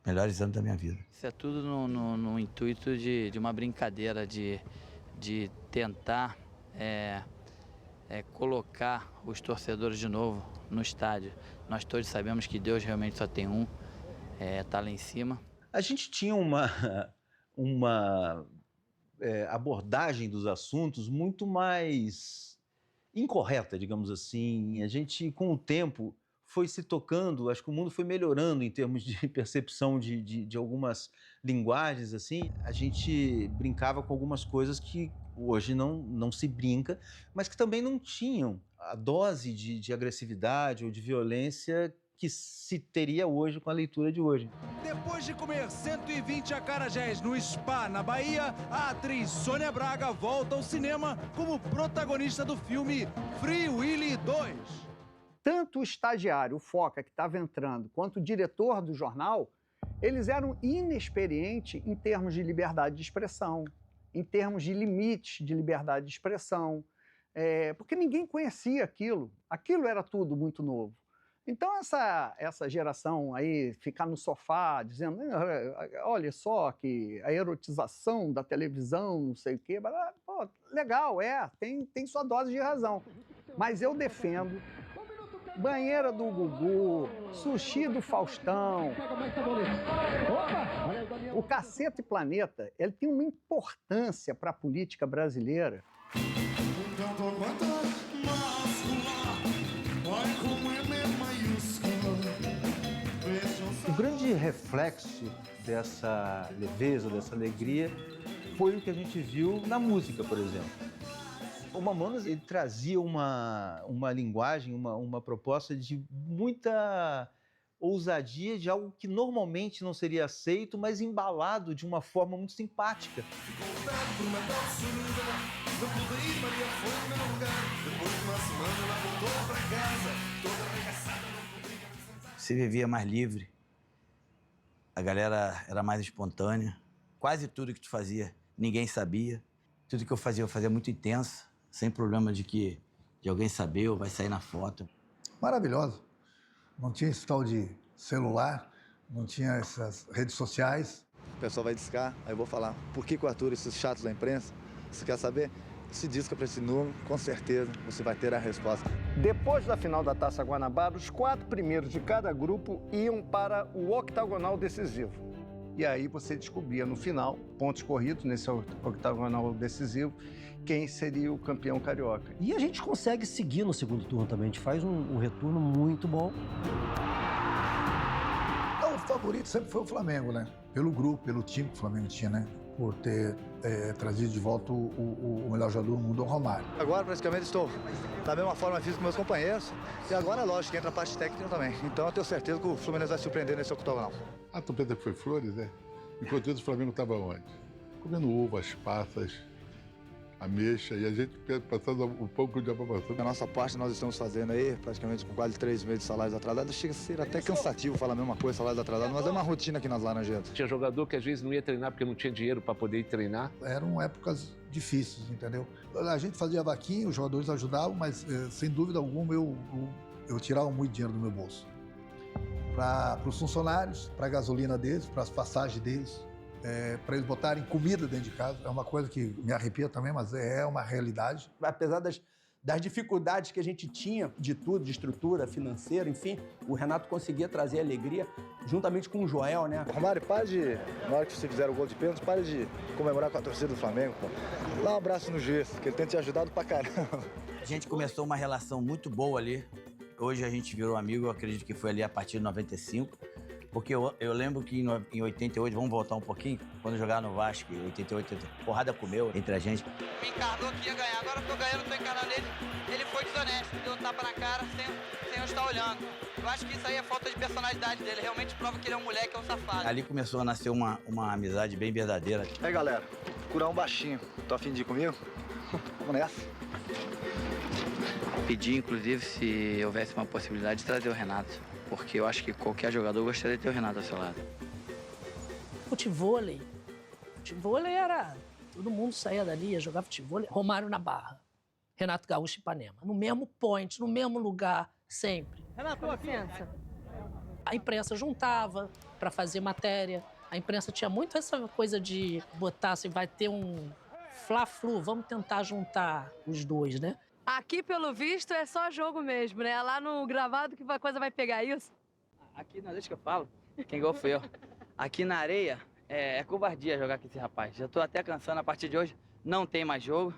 melhores anos da minha vida. Isso é tudo no intuito de uma brincadeira, de tentar colocar os torcedores de novo no estádio. Nós todos sabemos que Deus realmente só tem um, tá lá em cima. A gente tinha uma abordagem dos assuntos muito mais incorreta, digamos assim. A gente, com o tempo, foi se tocando, acho que o mundo foi melhorando em termos de percepção de algumas linguagens, assim. A gente brincava com algumas coisas que hoje não se brinca, mas que também não tinham a dose de agressividade ou de violência que se teria hoje com a leitura de hoje. Depois de comer 120 acarajés no Spa, na Bahia, a atriz Sônia Braga volta ao cinema como protagonista do filme Free Willy 2. Tanto o estagiário, o Foca, que estava entrando, quanto o diretor do jornal, eles eram inexperientes em termos de liberdade de expressão, em termos de limites de liberdade de expressão, porque ninguém conhecia aquilo. Aquilo era tudo muito novo. Então, essa geração aí, ficar no sofá dizendo, olha só que a erotização da televisão, não sei o quê, pô, legal, tem sua dose de razão. Mas eu defendo banheira do Gugu, sushi do Faustão. O Cacete Planeta, ele tem uma importância para a política brasileira. O grande reflexo dessa leveza, dessa alegria, foi o que a gente viu na música, por exemplo. O Mamonas, ele trazia uma linguagem, uma proposta de muita ousadia, de algo que normalmente não seria aceito, mas embalado de uma forma muito simpática. Se vivia mais livre, a galera era mais espontânea. Quase tudo que tu fazia, ninguém sabia. Tudo que eu fazia muito intenso, sem problema de alguém saber ou vai sair na foto. Maravilhosa. Não tinha esse tal de celular, não tinha essas redes sociais. O pessoal vai discar, aí eu vou falar, por que o Arthur, esses chatos da imprensa, você quer saber? Se disca para esse número, com certeza você vai ter a resposta. Depois da final da Taça Guanabara, os 4 primeiros de cada grupo iam para o octagonal decisivo. E aí você descobria no final, pontos corridos nesse octagonal decisivo, quem seria o campeão carioca. E a gente consegue seguir no segundo turno também, a gente faz um retorno muito bom. Então, o favorito sempre foi o Flamengo, né? Pelo grupo, pelo time que o Flamengo tinha, né? Por ter trazido de volta o melhor jogador do mundo, o Romário. Agora, praticamente, estou da mesma forma física com meus companheiros. E agora, lógico, entra a parte técnica também. Então, eu tenho certeza que o Fluminense vai surpreender nesse octagonal. A tu pensa que foi flores, né? Enquanto isso, o Flamengo estava onde? Comendo uvas, passas, ameixa, e a gente passando o pão que o diabo passando. A nossa parte nós estamos fazendo aí, praticamente com quase 3 meses de salários atrasados. Chega a ser até cansativo falar a mesma coisa, salários atrasados, mas é uma rotina aqui nas Laranjeiras. Tinha jogador que às vezes não ia treinar porque não tinha dinheiro para poder ir treinar. Eram épocas difíceis, entendeu? A gente fazia vaquinha, os jogadores ajudavam, mas sem dúvida alguma eu tirava muito dinheiro do meu bolso. Para os funcionários, para a gasolina deles, para as passagens deles. Para eles botarem comida dentro de casa. É uma coisa que me arrepia também, mas é uma realidade. Apesar das dificuldades que a gente tinha de tudo, de estrutura financeira, enfim, o Renato conseguia trazer alegria juntamente com o Joel, né? Romário, para de, na hora que você fizer o gol de pênalti, para de comemorar com a torcida do Flamengo, pô. Dá um abraço no juiz, que ele tem te ajudado pra caramba. A gente começou uma relação muito boa ali. Hoje a gente virou amigo, eu acredito que foi ali a partir de 95. Porque eu lembro que em 88, vamos voltar um pouquinho, quando jogava no Vasco, em 88, porrada comeu entre a gente. Me encarnou que ia ganhar, agora eu tô ganhando, tô encarando ele. Ele foi desonesto, deu um tapa na cara sem eu estar olhando. Eu acho que isso aí é falta de personalidade dele, realmente prova que ele é um moleque, é um safado. Ali começou a nascer uma amizade bem verdadeira. Aí galera, curar um baixinho, tô a fim de ir comigo? Vamos nessa. Pedi, inclusive, se houvesse uma possibilidade de trazer o Renato. Porque eu acho que qualquer jogador gostaria de ter o Renato ao seu lado. Futevôlei era... Todo mundo saía dali, ia jogar futevôlei. Romário na Barra. Renato Gaúcho e Ipanema. No mesmo point, no mesmo lugar, sempre. Renato, licença. A imprensa juntava para fazer matéria. A imprensa tinha muito essa coisa de botar, assim, vai ter um fla-flu, vamos tentar juntar os dois, né? Aqui, pelo visto, é só jogo mesmo, né? Lá no gravado que a coisa vai pegar isso. Aqui, não, deixa que eu falo. Quem ganhou foi eu. Aqui na areia, é covardia jogar com esse rapaz. Já tô até cansando, a partir de hoje não tem mais jogo.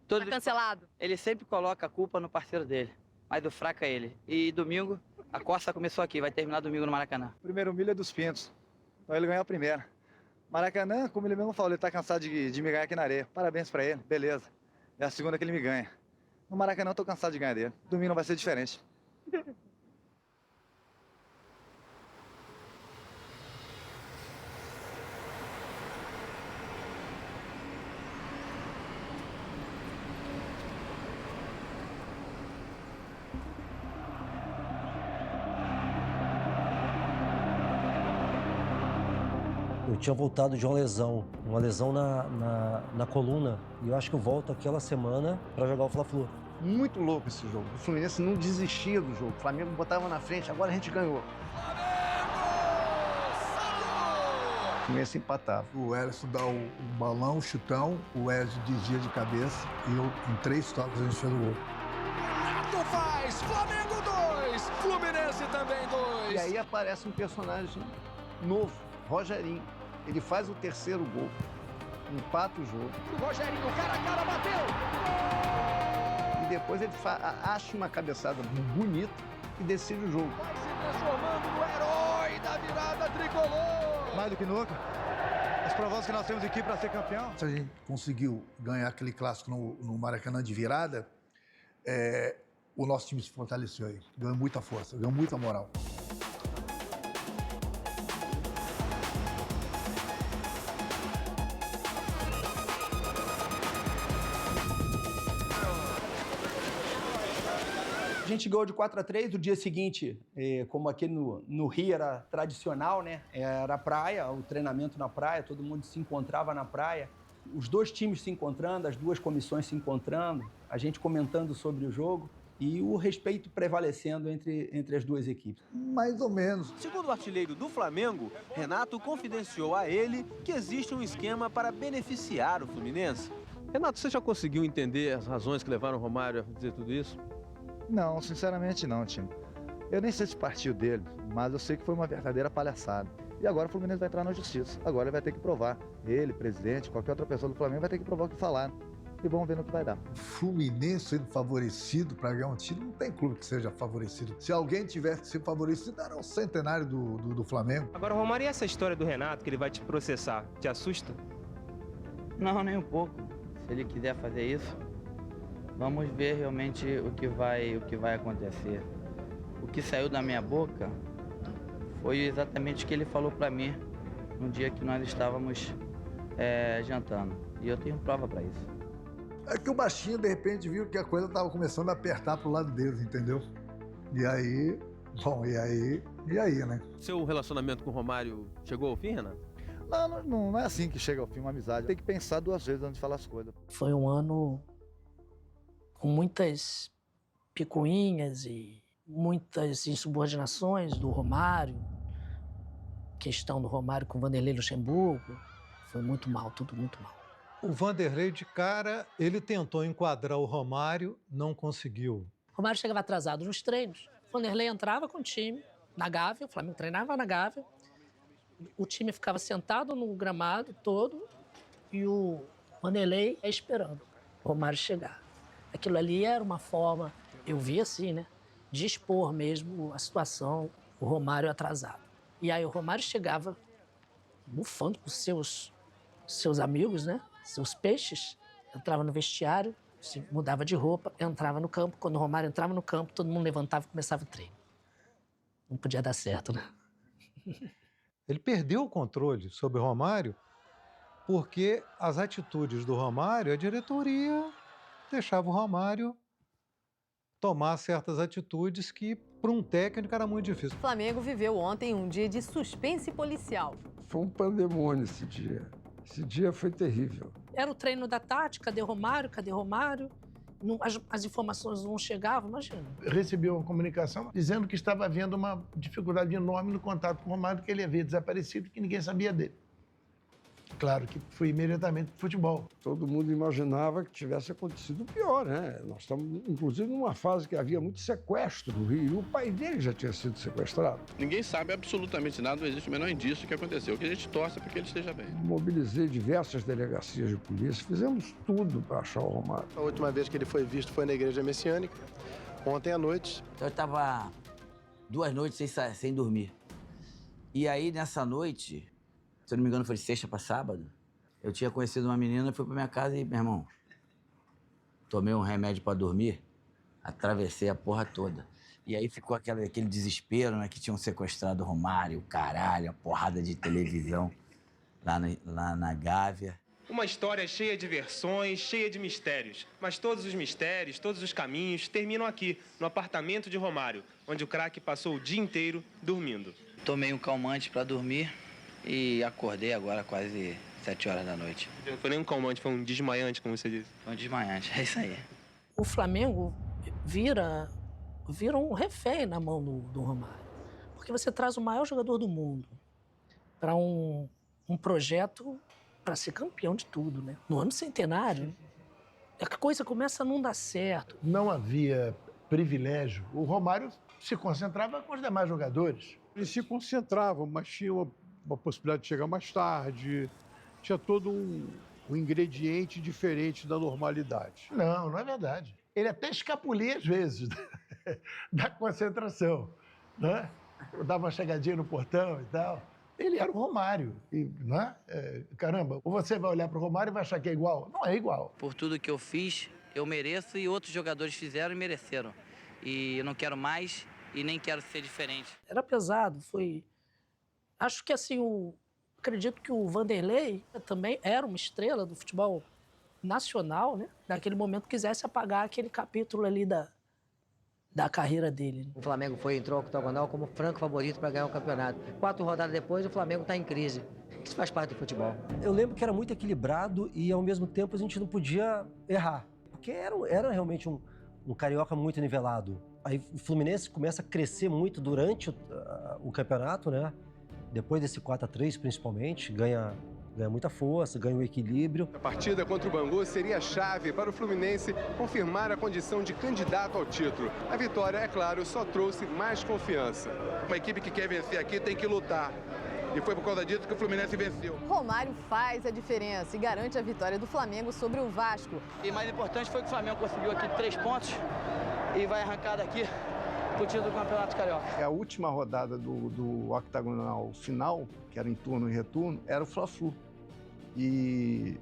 Tá cancelado. Ele sempre coloca a culpa no parceiro dele, mas o fraco é ele. E domingo, a costa começou aqui, vai terminar domingo no Maracanã. Primeiro milho é dos Pintos, então ele ganhou a primeira. Maracanã, como ele mesmo falou, ele tá cansado de me ganhar aqui na areia. Parabéns pra ele, beleza. É a segunda que ele me ganha. No Maracanã eu tô cansado de ganhar dele. Domingo não vai ser diferente. Eu tinha voltado de uma lesão na coluna. E eu acho que eu volto aquela semana para jogar o Fla-Flu. Muito louco esse jogo. O Fluminense não desistia do jogo. O Flamengo botava na frente, agora a gente ganhou. O Fluminense empatava. O Hérisson dá o balão, o chutão, o Edson desvia de cabeça e eu, em 3 toques, a gente fez o gol. Renato faz, Flamengo 2, Fluminense também 2. E aí aparece um personagem novo, Rogerinho. Ele faz o 3º gol, empata o jogo. O Rogerinho, cara a cara, bateu! E depois ele acha uma cabeçada bonita e decide o jogo. Vai se transformando no herói da virada tricolor! Mais do que nunca, nós provamos que nós temos equipe para ser campeão. Se a gente conseguiu ganhar aquele clássico no Maracanã de virada, o nosso time se fortaleceu aí. Ganhou muita força, ganhou muita moral. A gente ganhou de 4-3, no dia seguinte, como aqui no Rio era tradicional, né? Era praia, o treinamento na praia, todo mundo se encontrava na praia. Os 2 times se encontrando, as 2 comissões se encontrando, a gente comentando sobre o jogo e o respeito prevalecendo entre as 2 equipes. Mais ou menos. Segundo o artilheiro do Flamengo, Renato confidenciou a ele que existe um esquema para beneficiar o Fluminense. Renato, você já conseguiu entender as razões que levaram o Romário a dizer tudo isso? Não, sinceramente não, time. Eu nem sei se partiu dele, mas eu sei que foi uma verdadeira palhaçada. E agora o Fluminense vai entrar na justiça. Agora ele vai ter que provar. Ele, presidente, qualquer outra pessoa do Flamengo vai ter que provar o que falaram. E vamos ver no que vai dar. O Fluminense sendo favorecido para ganhar um título, não tem clube que seja favorecido. Se alguém tivesse que ser favorecido, era o centenário do Flamengo. Agora, Romário, e essa história do Renato, que ele vai te processar, te assusta? Não, nem um pouco. Se ele quiser fazer isso, vamos ver realmente o que vai acontecer. O que saiu da minha boca foi exatamente o que ele falou para mim no dia que nós estávamos jantando. E eu tenho prova para isso. É que o baixinho, de repente, viu que a coisa estava começando a apertar pro lado deles, entendeu? E aí, bom, e aí, né? Seu relacionamento com o Romário chegou ao fim, Renato? Não é assim que chega ao fim uma amizade. Tem que pensar 2 vezes antes de falar as coisas. Foi um ano com muitas picuinhas e muitas insubordinações do Romário, questão do Romário com o Vanderlei Luxemburgo, foi muito mal, tudo muito mal. O Vanderlei, de cara, ele tentou enquadrar o Romário, não conseguiu. O Romário chegava atrasado nos treinos, o Vanderlei entrava com o time na Gávea, o Flamengo treinava na Gávea, o time ficava sentado no gramado todo e o Vanderlei esperando o Romário chegar. Aquilo ali era uma forma, eu vi assim, né, de expor mesmo a situação, o Romário atrasado. E aí o Romário chegava bufando com seus amigos, né, seus peixes, entrava no vestiário, se mudava de roupa, entrava no campo. Quando o Romário entrava no campo, todo mundo levantava e começava o treino. Não podia dar certo, né? Ele perdeu o controle sobre o Romário porque as atitudes do Romário, a diretoria deixava o Romário tomar certas atitudes que, para um técnico, era muito difícil. O Flamengo viveu ontem um dia de suspense policial. Foi um pandemônio esse dia. Esse dia foi terrível. Era o treino da tarde, cadê Romário, cadê Romário? As informações não chegavam, imagina. Recebi uma comunicação dizendo que estava havendo uma dificuldade enorme no contato com o Romário, que ele havia desaparecido e que ninguém sabia dele. Claro que fui imediatamente para o futebol. Todo mundo imaginava que tivesse acontecido pior, né? Nós estamos, inclusive, numa fase que havia muito sequestro no Rio. E o pai dele já tinha sido sequestrado. Ninguém sabe absolutamente nada, não existe o menor indício do que aconteceu. O que a gente torce é para que ele esteja bem. Mobilizei diversas delegacias de polícia, fizemos tudo para achar o Romário. A última vez que ele foi visto foi na igreja messiânica, ontem à noite. Eu estava 2 noites sem dormir. E aí, nessa noite, se eu não me engano, foi de sexta para sábado, eu tinha conhecido uma menina, fui para minha casa e, meu irmão, tomei um remédio para dormir, atravessei a porra toda. E aí ficou aquele desespero, né, que tinham sequestrado o Romário, caralho, a porrada de televisão lá na Gávea. Uma história cheia de versões, cheia de mistérios. Mas todos os mistérios, todos os caminhos terminam aqui, no apartamento de Romário, onde o craque passou o dia inteiro dormindo. Tomei um calmante para dormir e acordei agora quase 7 horas da noite. Não foi nem um calmante, foi um desmaiante, como você disse. Foi um desmaiante, é isso aí. O Flamengo vira um refém na mão do Romário. Porque você traz o maior jogador do mundo para um projeto para ser campeão de tudo, né? No ano centenário, a coisa começa a não dar certo. Não havia privilégio. O Romário se concentrava com os demais jogadores. Eles se concentravam, mas tinha uma possibilidade de chegar mais tarde. Tinha todo um ingrediente diferente da normalidade. Não é verdade. Ele até escapulia às vezes da concentração, né? Dava uma chegadinha no portão e tal. Ele era o Romário, né? Caramba, ou você vai olhar para o Romário e vai achar que é igual. Não é igual. Por tudo que eu fiz, eu mereço e outros jogadores fizeram e mereceram. E eu não quero mais e nem quero ser diferente. Era pesado, foi... Acho que assim, acredito que o Vanderlei também era uma estrela do futebol nacional, né? Naquele momento quisesse apagar aquele capítulo ali da carreira dele. O Flamengo entrou ao octogonal como franco favorito para ganhar o campeonato. 4 rodadas depois, o Flamengo está em crise. Isso faz parte do futebol. Eu lembro que era muito equilibrado e, ao mesmo tempo, a gente não podia errar. Porque era realmente um carioca muito nivelado. Aí o Fluminense começa a crescer muito durante o campeonato, né? Depois desse 4-3, principalmente, ganha muita força, ganha o equilíbrio. A partida contra o Bangu seria a chave para o Fluminense confirmar a condição de candidato ao título. A vitória, é claro, só trouxe mais confiança. Uma equipe que quer vencer aqui tem que lutar. E foi por causa disso que o Fluminense venceu. Romário faz a diferença e garante a vitória do Flamengo sobre o Vasco. E mais importante foi que o Flamengo conseguiu aqui 3 pontos e vai arrancar daqui o título do Campeonato Carioca. A última rodada do octagonal final, que era em turno e retorno, era o Fla-Flu. E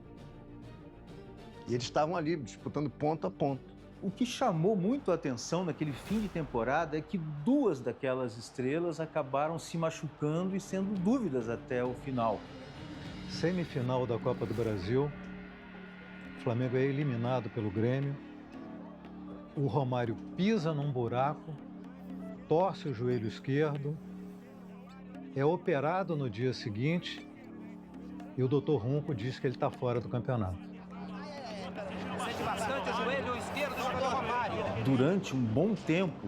eles estavam ali disputando ponto a ponto. O que chamou muito a atenção naquele fim de temporada é que 2 daquelas estrelas acabaram se machucando e sendo dúvidas até o final. Semifinal da Copa do Brasil, o Flamengo é eliminado pelo Grêmio, o Romário pisa num buraco, torce o joelho esquerdo, é operado no dia seguinte e o Dr. Runco diz que ele está fora do campeonato. Sente bastante o joelho esquerdo do Romário. Durante um bom tempo,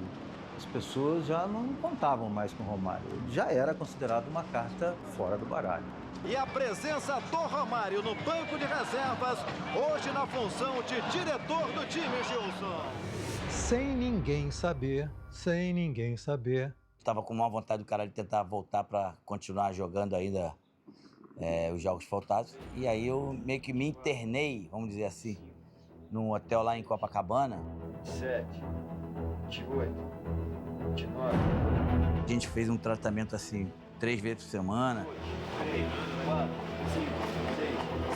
as pessoas já não contavam mais com o Romário. Ele já era considerado uma carta fora do baralho. E a presença do Romário no banco de reservas, hoje na função de diretor do time, Gilson. Sem ninguém saber. Tava com uma vontade do cara de tentar voltar para continuar jogando ainda os jogos faltados. E aí eu meio que me internei, vamos dizer assim, num hotel lá em Copacabana. 27, 28, 29. A gente fez um tratamento assim, 3 vezes por semana. 3, 4, 5,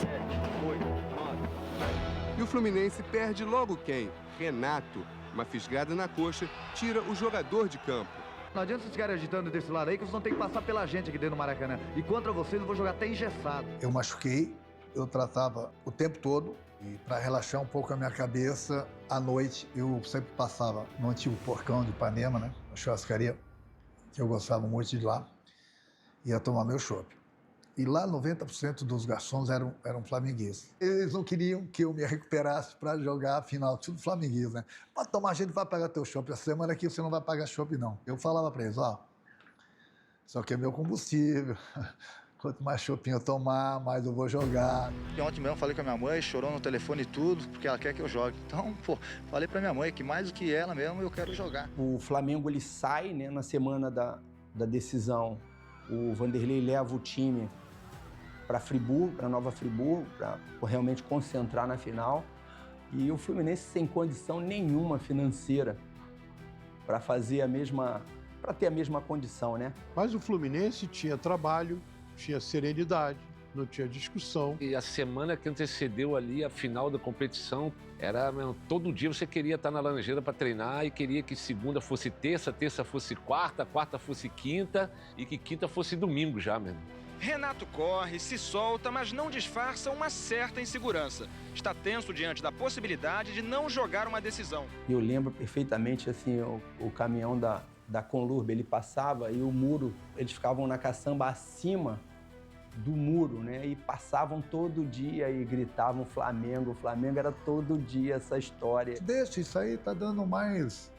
6, 7, 8, 9. E o Fluminense perde logo quem? Renato. Uma fisgada na coxa tira o jogador de campo. Não adianta vocês ficarem agitando desse lado aí, que vocês vão ter que passar pela gente aqui dentro do Maracanã. E contra vocês eu vou jogar até engessado. Eu machuquei, eu tratava o tempo todo. E para relaxar um pouco a minha cabeça, à noite eu sempre passava no antigo Porcão de Ipanema, né? Na churrascaria, que eu gostava muito de ir lá. Ia tomar meu chopp. E lá 90% dos garçons eram flamenguistas. Eles não queriam que eu me recuperasse para jogar a final, tudo flamenguista, né? Pode tomar, a gente vai pagar teu chopp. A semana aqui você não vai pagar chopp, não. Eu falava para eles, ó, isso aqui é meu combustível. Quanto mais chopinho eu tomar, mais eu vou jogar. E ontem mesmo falei com a minha mãe, chorou no telefone e tudo, porque ela quer que eu jogue. Então, pô, falei pra minha mãe que mais do que ela mesmo, eu quero jogar. O Flamengo, ele sai, né, na semana da decisão. O Vanderlei leva o time para Friburgo, para Nova Friburgo, para realmente concentrar na final. E o Fluminense sem condição nenhuma financeira para fazer para ter a mesma condição, né? Mas o Fluminense tinha trabalho, tinha serenidade, não tinha discussão. E a semana que antecedeu ali a final da competição, era mesmo, todo dia você queria estar na Laranjeira para treinar e queria que segunda fosse terça, terça fosse quarta, quarta fosse quinta e que quinta fosse domingo já mesmo. Renato corre, se solta, mas não disfarça uma certa insegurança. Está tenso diante da possibilidade de não jogar uma decisão. Eu lembro perfeitamente assim, o caminhão da Conlurb, ele passava e o muro, eles ficavam na caçamba acima do muro, né? E passavam todo dia e gritavam Flamengo. O Flamengo era todo dia essa história. Deixa, isso aí tá dando mais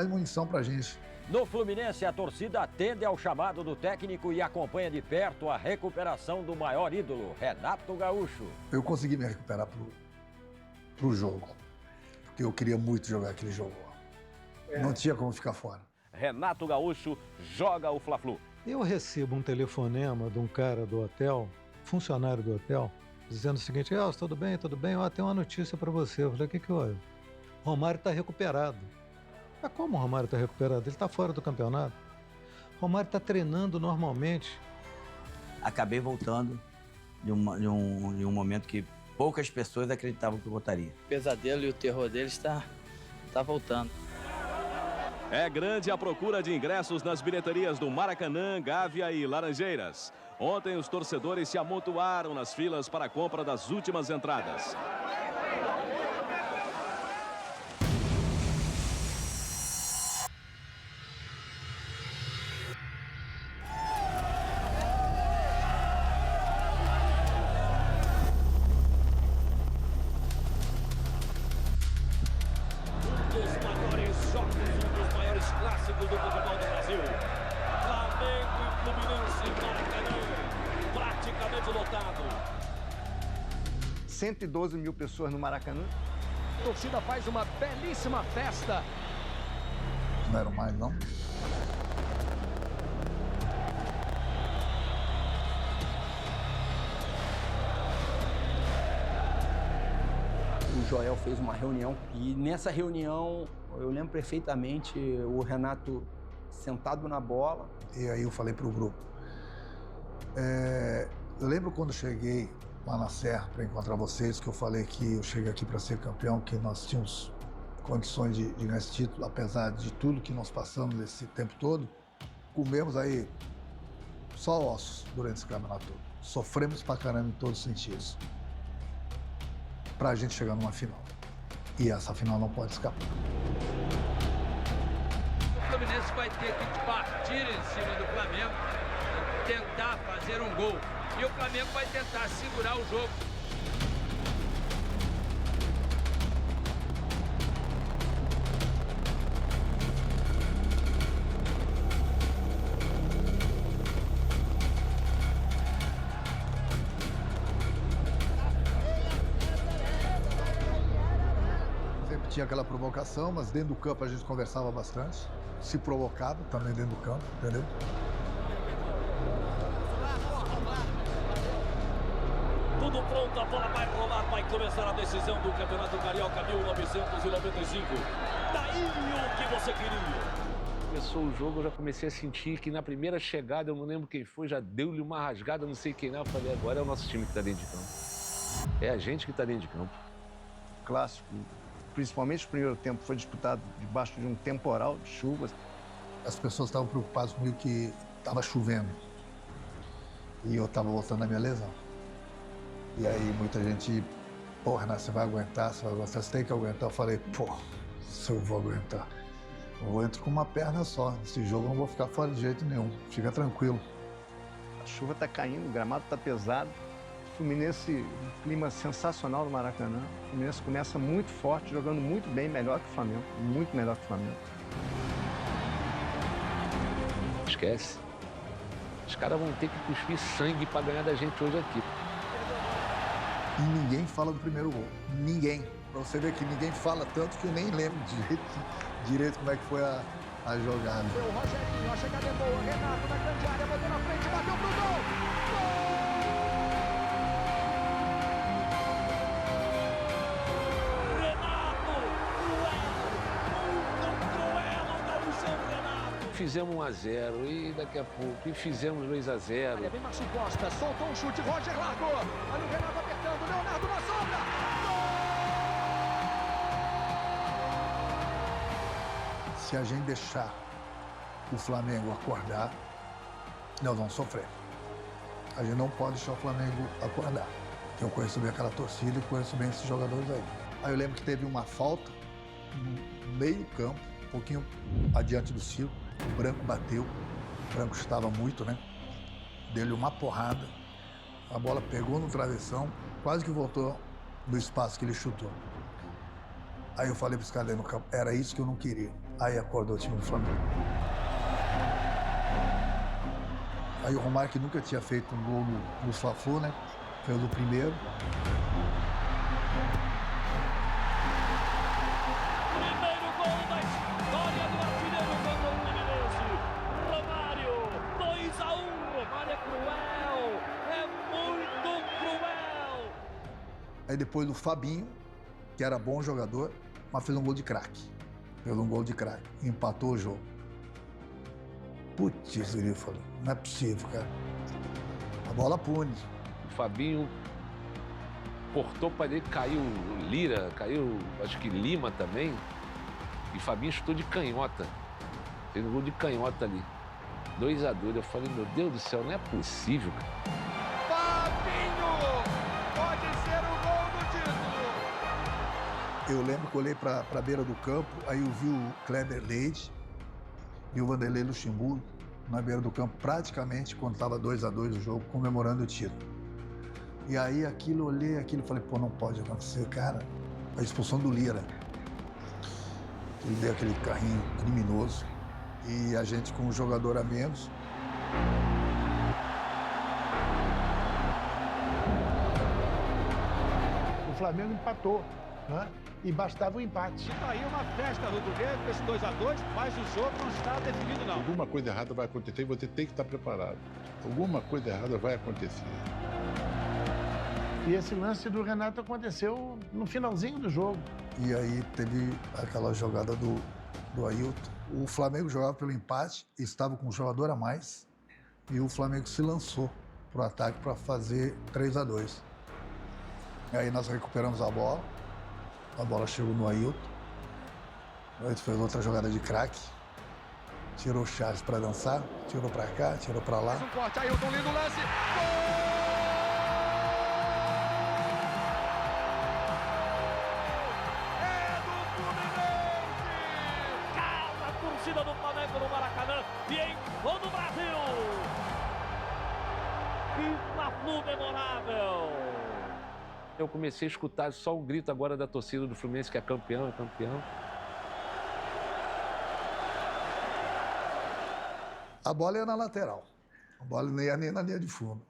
munição pra gente. No Fluminense, a torcida atende ao chamado do técnico e acompanha de perto a recuperação do maior ídolo, Renato Gaúcho. Eu consegui me recuperar pro jogo, porque eu queria muito jogar aquele jogo. Não tinha como ficar fora. Renato Gaúcho joga o Fla-Flu. Eu recebo um telefonema de um cara do hotel, funcionário do hotel, dizendo o seguinte: Elcio, tudo bem? Tudo bem? Ó, tem uma notícia para você. Eu falei: o que houve? Romário está recuperado. Mas como o Romário está recuperado? Ele está fora do campeonato. Romário está treinando normalmente. Acabei voltando de um momento que poucas pessoas acreditavam que eu voltaria. O pesadelo e o terror dele está voltando. É grande a procura de ingressos nas bilheterias do Maracanã, Gávea e Laranjeiras. Ontem, os torcedores se amontoaram nas filas para a compra das últimas entradas. clássico do futebol do Brasil. Flamengo e Fluminense, Maracanã, praticamente lotado. 112 mil pessoas no Maracanã. A torcida faz uma belíssima festa. Não eram mais, não? O Joel fez uma reunião e nessa reunião eu lembro perfeitamente o Renato sentado na bola. E aí eu falei para o grupo. Eu lembro quando eu cheguei lá na Serra para encontrar vocês, que eu falei que eu cheguei aqui para ser campeão, que nós tínhamos condições de ganhar esse título, apesar de tudo que nós passamos nesse tempo todo. Comemos aí só ossos durante esse campeonato todo. Sofremos pra caramba em todos os sentidos. Pra gente chegar numa final. E essa final não pode escapar. O Fluminense vai ter que partir em cima do Flamengo, tentar fazer um gol. E o Flamengo vai tentar segurar o jogo. Sempre tinha aquela provocação, mas dentro do campo a gente conversava bastante. Se provocava também dentro do campo, entendeu? Tudo pronto, a bola vai rolar, vai começar a decisão do Campeonato Carioca 1995. Daí o que você queria. Começou o jogo, eu já comecei a sentir que na primeira chegada, eu não lembro quem foi, já deu-lhe uma rasgada, não sei quem não. Eu falei, agora é o nosso time que está dentro de campo. É a gente que está dentro de campo. Clássico, principalmente o primeiro tempo, foi disputado debaixo de um temporal de chuvas. As pessoas estavam preocupadas comigo que estava chovendo. E eu estava voltando na minha lesão. E aí muita gente, pô, Renato, você vai aguentar, você tem que aguentar. Eu falei, pô, se eu vou aguentar. Eu entro com uma perna só. Nesse jogo eu não vou ficar fora de jeito nenhum. Fica tranquilo. A chuva está caindo, o gramado está pesado. O Fluminense, um clima sensacional no Maracanã. O Fluminense começa muito forte, jogando muito bem, melhor que o Flamengo. Muito melhor que o Flamengo. Esquece. Os caras vão ter que cuspir sangue para ganhar da gente hoje aqui. E ninguém fala do primeiro gol. Ninguém. Pra você ver que ninguém fala tanto que eu nem lembro direito como é que foi a jogada. Foi o Rogerinho, a chegada é boa. Renato na grande área, botou na frente, bateu pro gol. Fizemos 1-0 e daqui a pouco e fizemos 2-0. Vem Márcio Costa, soltou um chute, Roger largou. Olha o Renato apertando, Leonardo na sombra. Se a gente deixar o Flamengo acordar, nós vamos sofrer. A gente não pode deixar o Flamengo acordar. Eu conheço bem aquela torcida e conheço bem esses jogadores aí. Aí eu lembro que teve uma falta no meio campo, um pouquinho adiante do círculo. O Branco bateu, o Branco estava muito, né? Deu-lhe uma porrada, a bola pegou no travessão, quase que voltou no espaço que ele chutou. Aí eu falei para os caras no campo, era isso que eu não queria. Aí acordou o time do Flamengo. Aí o Romário, que nunca tinha feito um gol no Fla-Flu, né? Fez o primeiro. Aí depois do Fabinho, que era bom jogador, mas fez um gol de craque. Fez um gol de craque. Empatou o jogo. Putz, eu falei, não é possível, cara. A bola pune. O Fabinho cortou para ele, caiu Lira, caiu, acho que Lima também. E Fabinho chutou de canhota. Fez um gol de canhota ali. 2-2. Eu falei, meu Deus do céu, não é possível, cara. Eu lembro que eu olhei para a beira do campo, aí eu vi o Kleber Leite e o Vanderlei Luxemburgo na beira do campo, praticamente, quando estava 2-2 o jogo, comemorando o título. E aí aquilo, olhei aquilo e falei, pô, não pode acontecer, cara. A expulsão do Lira. Ele deu aquele carrinho criminoso e a gente com um jogador a menos. O Flamengo empatou, né? E bastava o empate. Tá aí uma festa rubro-negra com esse 2-2, mas o jogo não está definido, não. Alguma coisa errada vai acontecer e você tem que estar preparado. Alguma coisa errada vai acontecer. E esse lance do Renato aconteceu no finalzinho do jogo. E aí teve aquela jogada do Ailton. O Flamengo jogava pelo empate, estava com um jogador a mais, e o Flamengo se lançou para o ataque para fazer 3-2. E aí nós recuperamos a bola chegou no Ailton, o Ailton fez outra jogada de craque, tirou o Charles para dançar, tirou para cá, tirou para lá. Um corte, Ailton, lindo lance, gol! Torcida do Flamengo no Maracanã e em todo o Brasil. Que Fla-Flu memorável. Eu comecei a escutar só o grito agora da torcida do Fluminense, que é campeão, é campeão. A bola ia na lateral, a bola não ia nem na linha de fundo.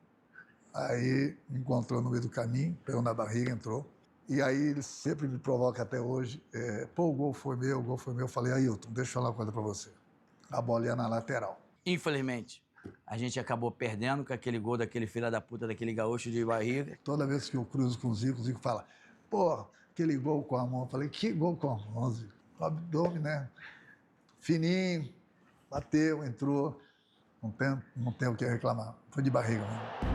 Aí me encontrou no meio do caminho, pegou na barriga, entrou. E aí ele sempre me provoca até hoje, pô, o gol foi meu, o gol foi meu. Eu falei, Ailton, deixa eu falar uma coisa pra você. A bola ia na lateral. Infelizmente, a gente acabou perdendo com aquele gol daquele filho da puta, daquele gaúcho de barriga. Toda vez que eu cruzo com o Zico fala, pô, aquele gol com a mão. Eu falei, que gol com a mão, Zico? O abdômen, né? Fininho, bateu, entrou. Não tem o que reclamar. Foi de barriga mesmo.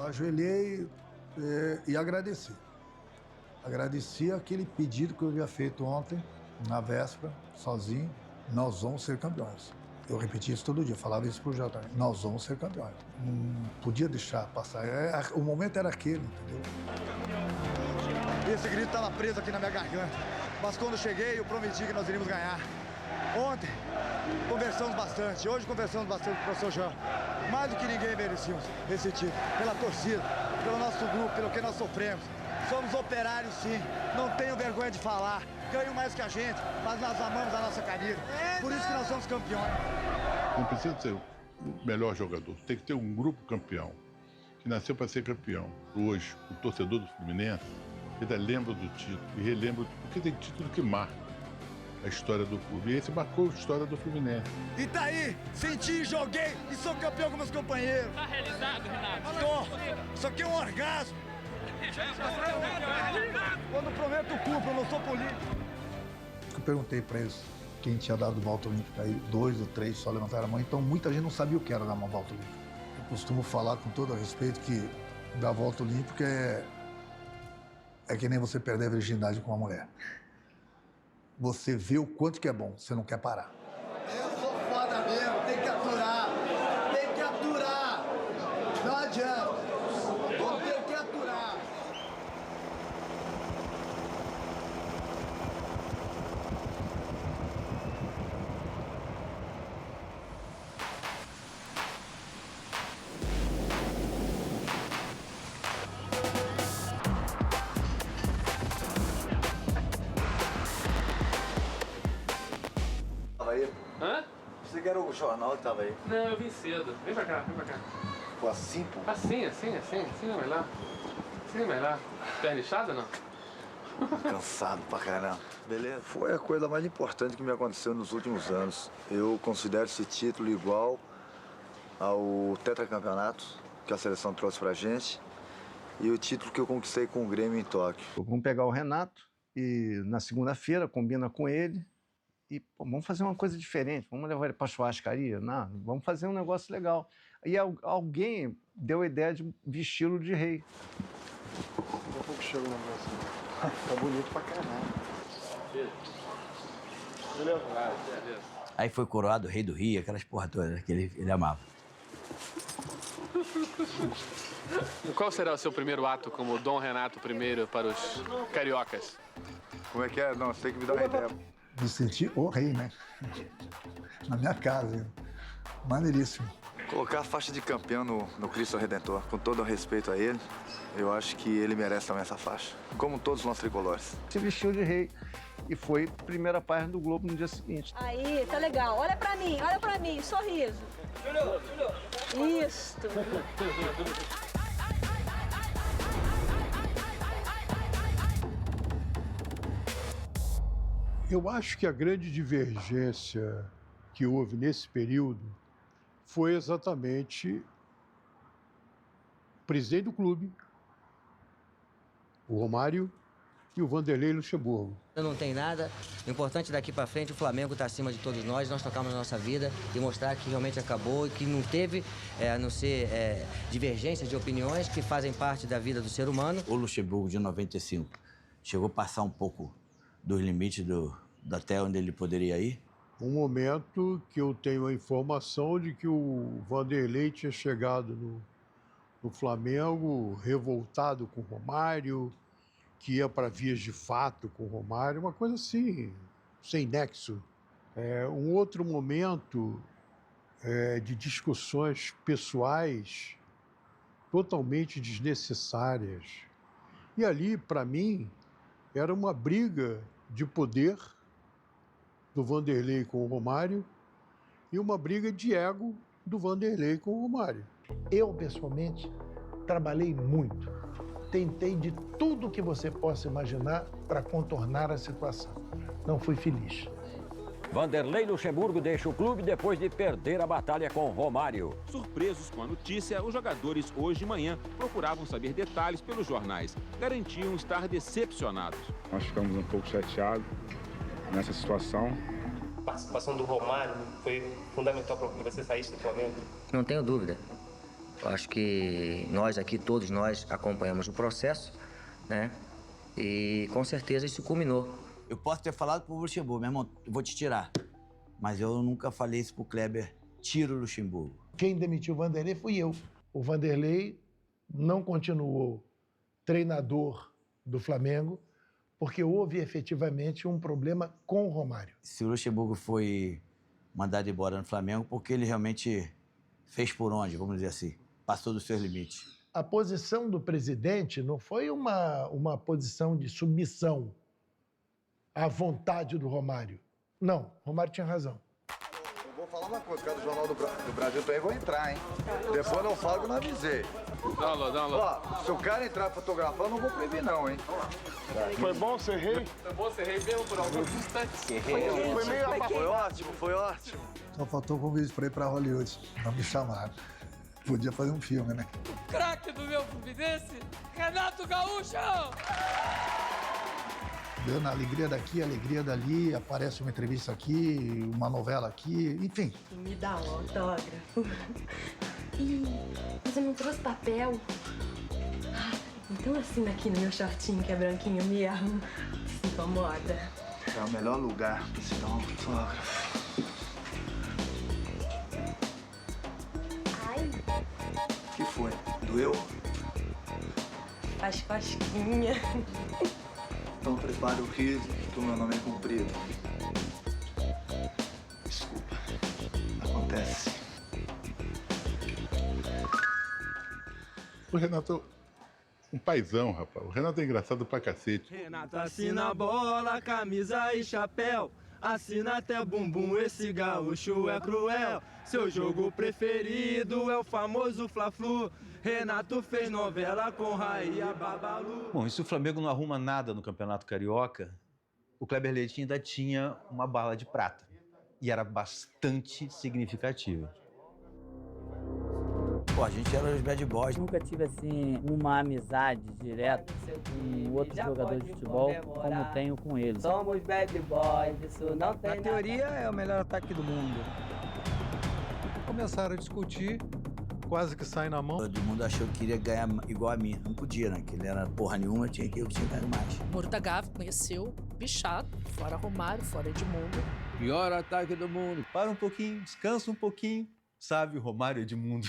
Ajoelhei e agradeci. Agradeci aquele pedido que eu havia feito ontem, na véspera, sozinho. Nós vamos ser campeões. Eu repetia isso todo dia, falava isso pro Jota. Nós vamos ser campeões. Não podia deixar passar. O momento era aquele, entendeu? Esse grito estava preso aqui na minha garganta. Mas quando cheguei, eu prometi que nós iríamos ganhar. Ontem, conversamos bastante. Hoje, conversamos bastante com o professor Jean. Mais do que ninguém merecíamos esse título. Pela torcida, pelo nosso grupo, pelo que nós sofremos. Somos operários, sim. Não tenho vergonha de falar. Ganham mais que a gente, mas nós amamos a nossa camisa. Por isso que nós somos campeões. Não precisa ser o melhor jogador. Tem que ter um grupo campeão, que nasceu para ser campeão. Hoje, o torcedor do Fluminense, ele lembra do título e relembra, porque tem título que marca a história do clube. E esse marcou a história do Fluminense. E tá aí, senti, joguei e sou campeão com meus companheiros. Tá realizado, Renato? Tô. Isso aqui é um orgasmo. Quando prometo, cumpro, eu não sou político. Eu perguntei para eles quem tinha dado volta olímpica aí, 2 ou 3 só levantaram a mão, então muita gente não sabia o que era dar uma volta olímpica. Eu costumo falar com todo respeito que dar volta olímpica é que nem você perder a virgindade com uma mulher. Você vê o quanto que é bom, você não quer parar. Eu sou foda mesmo, tem que aturar. Tem que aturar. Não adianta. Vou ter que aturar. Tava aí? Hã? Você que era o jornal que tava aí. Não, eu vim cedo. Vem pra cá, vem pra cá. Pô, assim, pô? Assim não vai lá. Assim não vai lá. Perna inchada, não? Cansado pra caramba. Beleza? Foi a coisa mais importante que me aconteceu nos últimos anos. Eu considero esse título igual ao tetracampeonato que a seleção trouxe pra gente e o título que eu conquistei com o Grêmio em Tóquio. Vamos pegar o Renato e na segunda-feira combina com ele e pô, vamos fazer uma coisa diferente. Vamos levar ele pra churrascaria? Não, vamos fazer um negócio legal. E alguém deu a ideia de vesti-lo de rei. Daqui a pouco chega o negócio. Tá bonito pra caralho. Aí foi coroado o rei do Rio, aquelas porra todas que ele amava. Qual será o seu primeiro ato como Dom Renato I para os cariocas? Como é que é? Não, você tem que me dar uma ideia. Me senti o rei, né? Na minha casa. Hein? Maneiríssimo. Colocar a faixa de campeão no Cristo Redentor, com todo o respeito a ele, eu acho que ele merece também essa faixa. Como todos os nossos tricolores. Se vestiu de rei e foi primeira página do Globo no dia seguinte. Aí, tá legal. Olha pra mim, sorriso. Isto. Eu acho que a grande divergência que houve nesse período foi exatamente o presidente do clube, o Romário e o Vanderlei Luxemburgo. Não tem nada. O importante daqui para frente, o Flamengo está acima de todos nós tocamos a nossa vida e mostrar que realmente acabou e que não teve, a não ser divergências de opiniões que fazem parte da vida do ser humano. O Luxemburgo, de 95, chegou a passar um pouco dos limites até onde ele poderia ir? Um momento que eu tenho a informação de que o Vanderlei tinha chegado no Flamengo revoltado com o Romário, que ia para vias de fato com o Romário, uma coisa assim, sem nexo. Um outro momento de discussões pessoais totalmente desnecessárias. E ali, para mim, era uma briga de poder do Vanderlei com o Romário e uma briga de ego do Vanderlei com o Romário. Eu, pessoalmente, trabalhei muito. Tentei de tudo que você possa imaginar para contornar a situação. Não fui feliz. Vanderlei Luxemburgo deixa o clube depois de perder a batalha com Romário. Surpresos com a notícia, os jogadores hoje de manhã procuravam saber detalhes pelos jornais. Garantiam estar decepcionados. Nós ficamos um pouco chateados nessa situação. A participação do Romário foi fundamental para que você saísse do Flamengo? Não tenho dúvida. Eu acho que nós aqui, todos nós, acompanhamos o processo, né? E com certeza isso culminou. Eu posso ter falado pro Luxemburgo, meu irmão, eu vou te tirar. Mas eu nunca falei isso pro Kleber, tira o Luxemburgo. Quem demitiu o Vanderlei fui eu. O Vanderlei não continuou treinador do Flamengo porque houve efetivamente um problema com o Romário. Se o Luxemburgo foi mandado embora no Flamengo, porque ele realmente fez por onde, vamos dizer assim, passou dos seus limites. A posição do presidente não foi uma posição de submissão à vontade do Romário. Não, Romário tinha razão. Eu vou falar uma coisa, o cara do Jornal do Brasil também vou entrar, hein? Depois não falo que eu não avisei. Dá um Ó, se o cara entrar fotografando, eu não vou proibir não, hein? Foi bom ser rei? Foi bom ser rei mesmo por alguns instantes. Foi meio abafado. Foi ótimo, foi ótimo. Só faltou um convite pra ir pra Hollywood. Não me chamaram. Podia fazer um filme, né? O craque do meu Fluminense, Renato Gaúcho! Dando a alegria daqui, a alegria dali, aparece uma entrevista aqui, uma novela aqui, enfim. Me dá um autógrafo. Ih, mas eu não trouxe papel. Ah, então assina aqui no meu shortinho, que é branquinho mesmo. Se incomoda. É o melhor lugar pra se dar um autógrafo. Ai. O que foi? Doeu? Faz cosquinha. Então prepare o riso, que o meu nome é comprido. Desculpa. Acontece. O Renato, um paizão, rapaz. O Renato é engraçado pra cacete. Renato assina bola, camisa e chapéu. Assina até bumbum, esse gaúcho é cruel. Seu jogo preferido é o famoso Fla-Flu. Renato fez novela com Raia Babalu. Bom, e se o Flamengo não arruma nada no Campeonato Carioca, o Kleber Leite ainda tinha uma bala de prata. E era bastante significativa. Pô, a gente era os bad boys. Nunca tive, assim, uma amizade direta com outros jogadores de futebol como tenho com eles. Somos bad boys, isso não tem Na teoria, é o melhor ataque do mundo. Começaram a discutir, quase que sai na mão. Todo mundo achou que queria ganhar igual a mim. Não podia, né? Que ele era porra nenhuma, eu tinha que ganhar mais. Muro da Gávea conheceu, bichado, fora Romário, fora Edmundo. Pior ataque do mundo. Para um pouquinho, descansa um pouquinho. Sabe, o Romário Edmundo.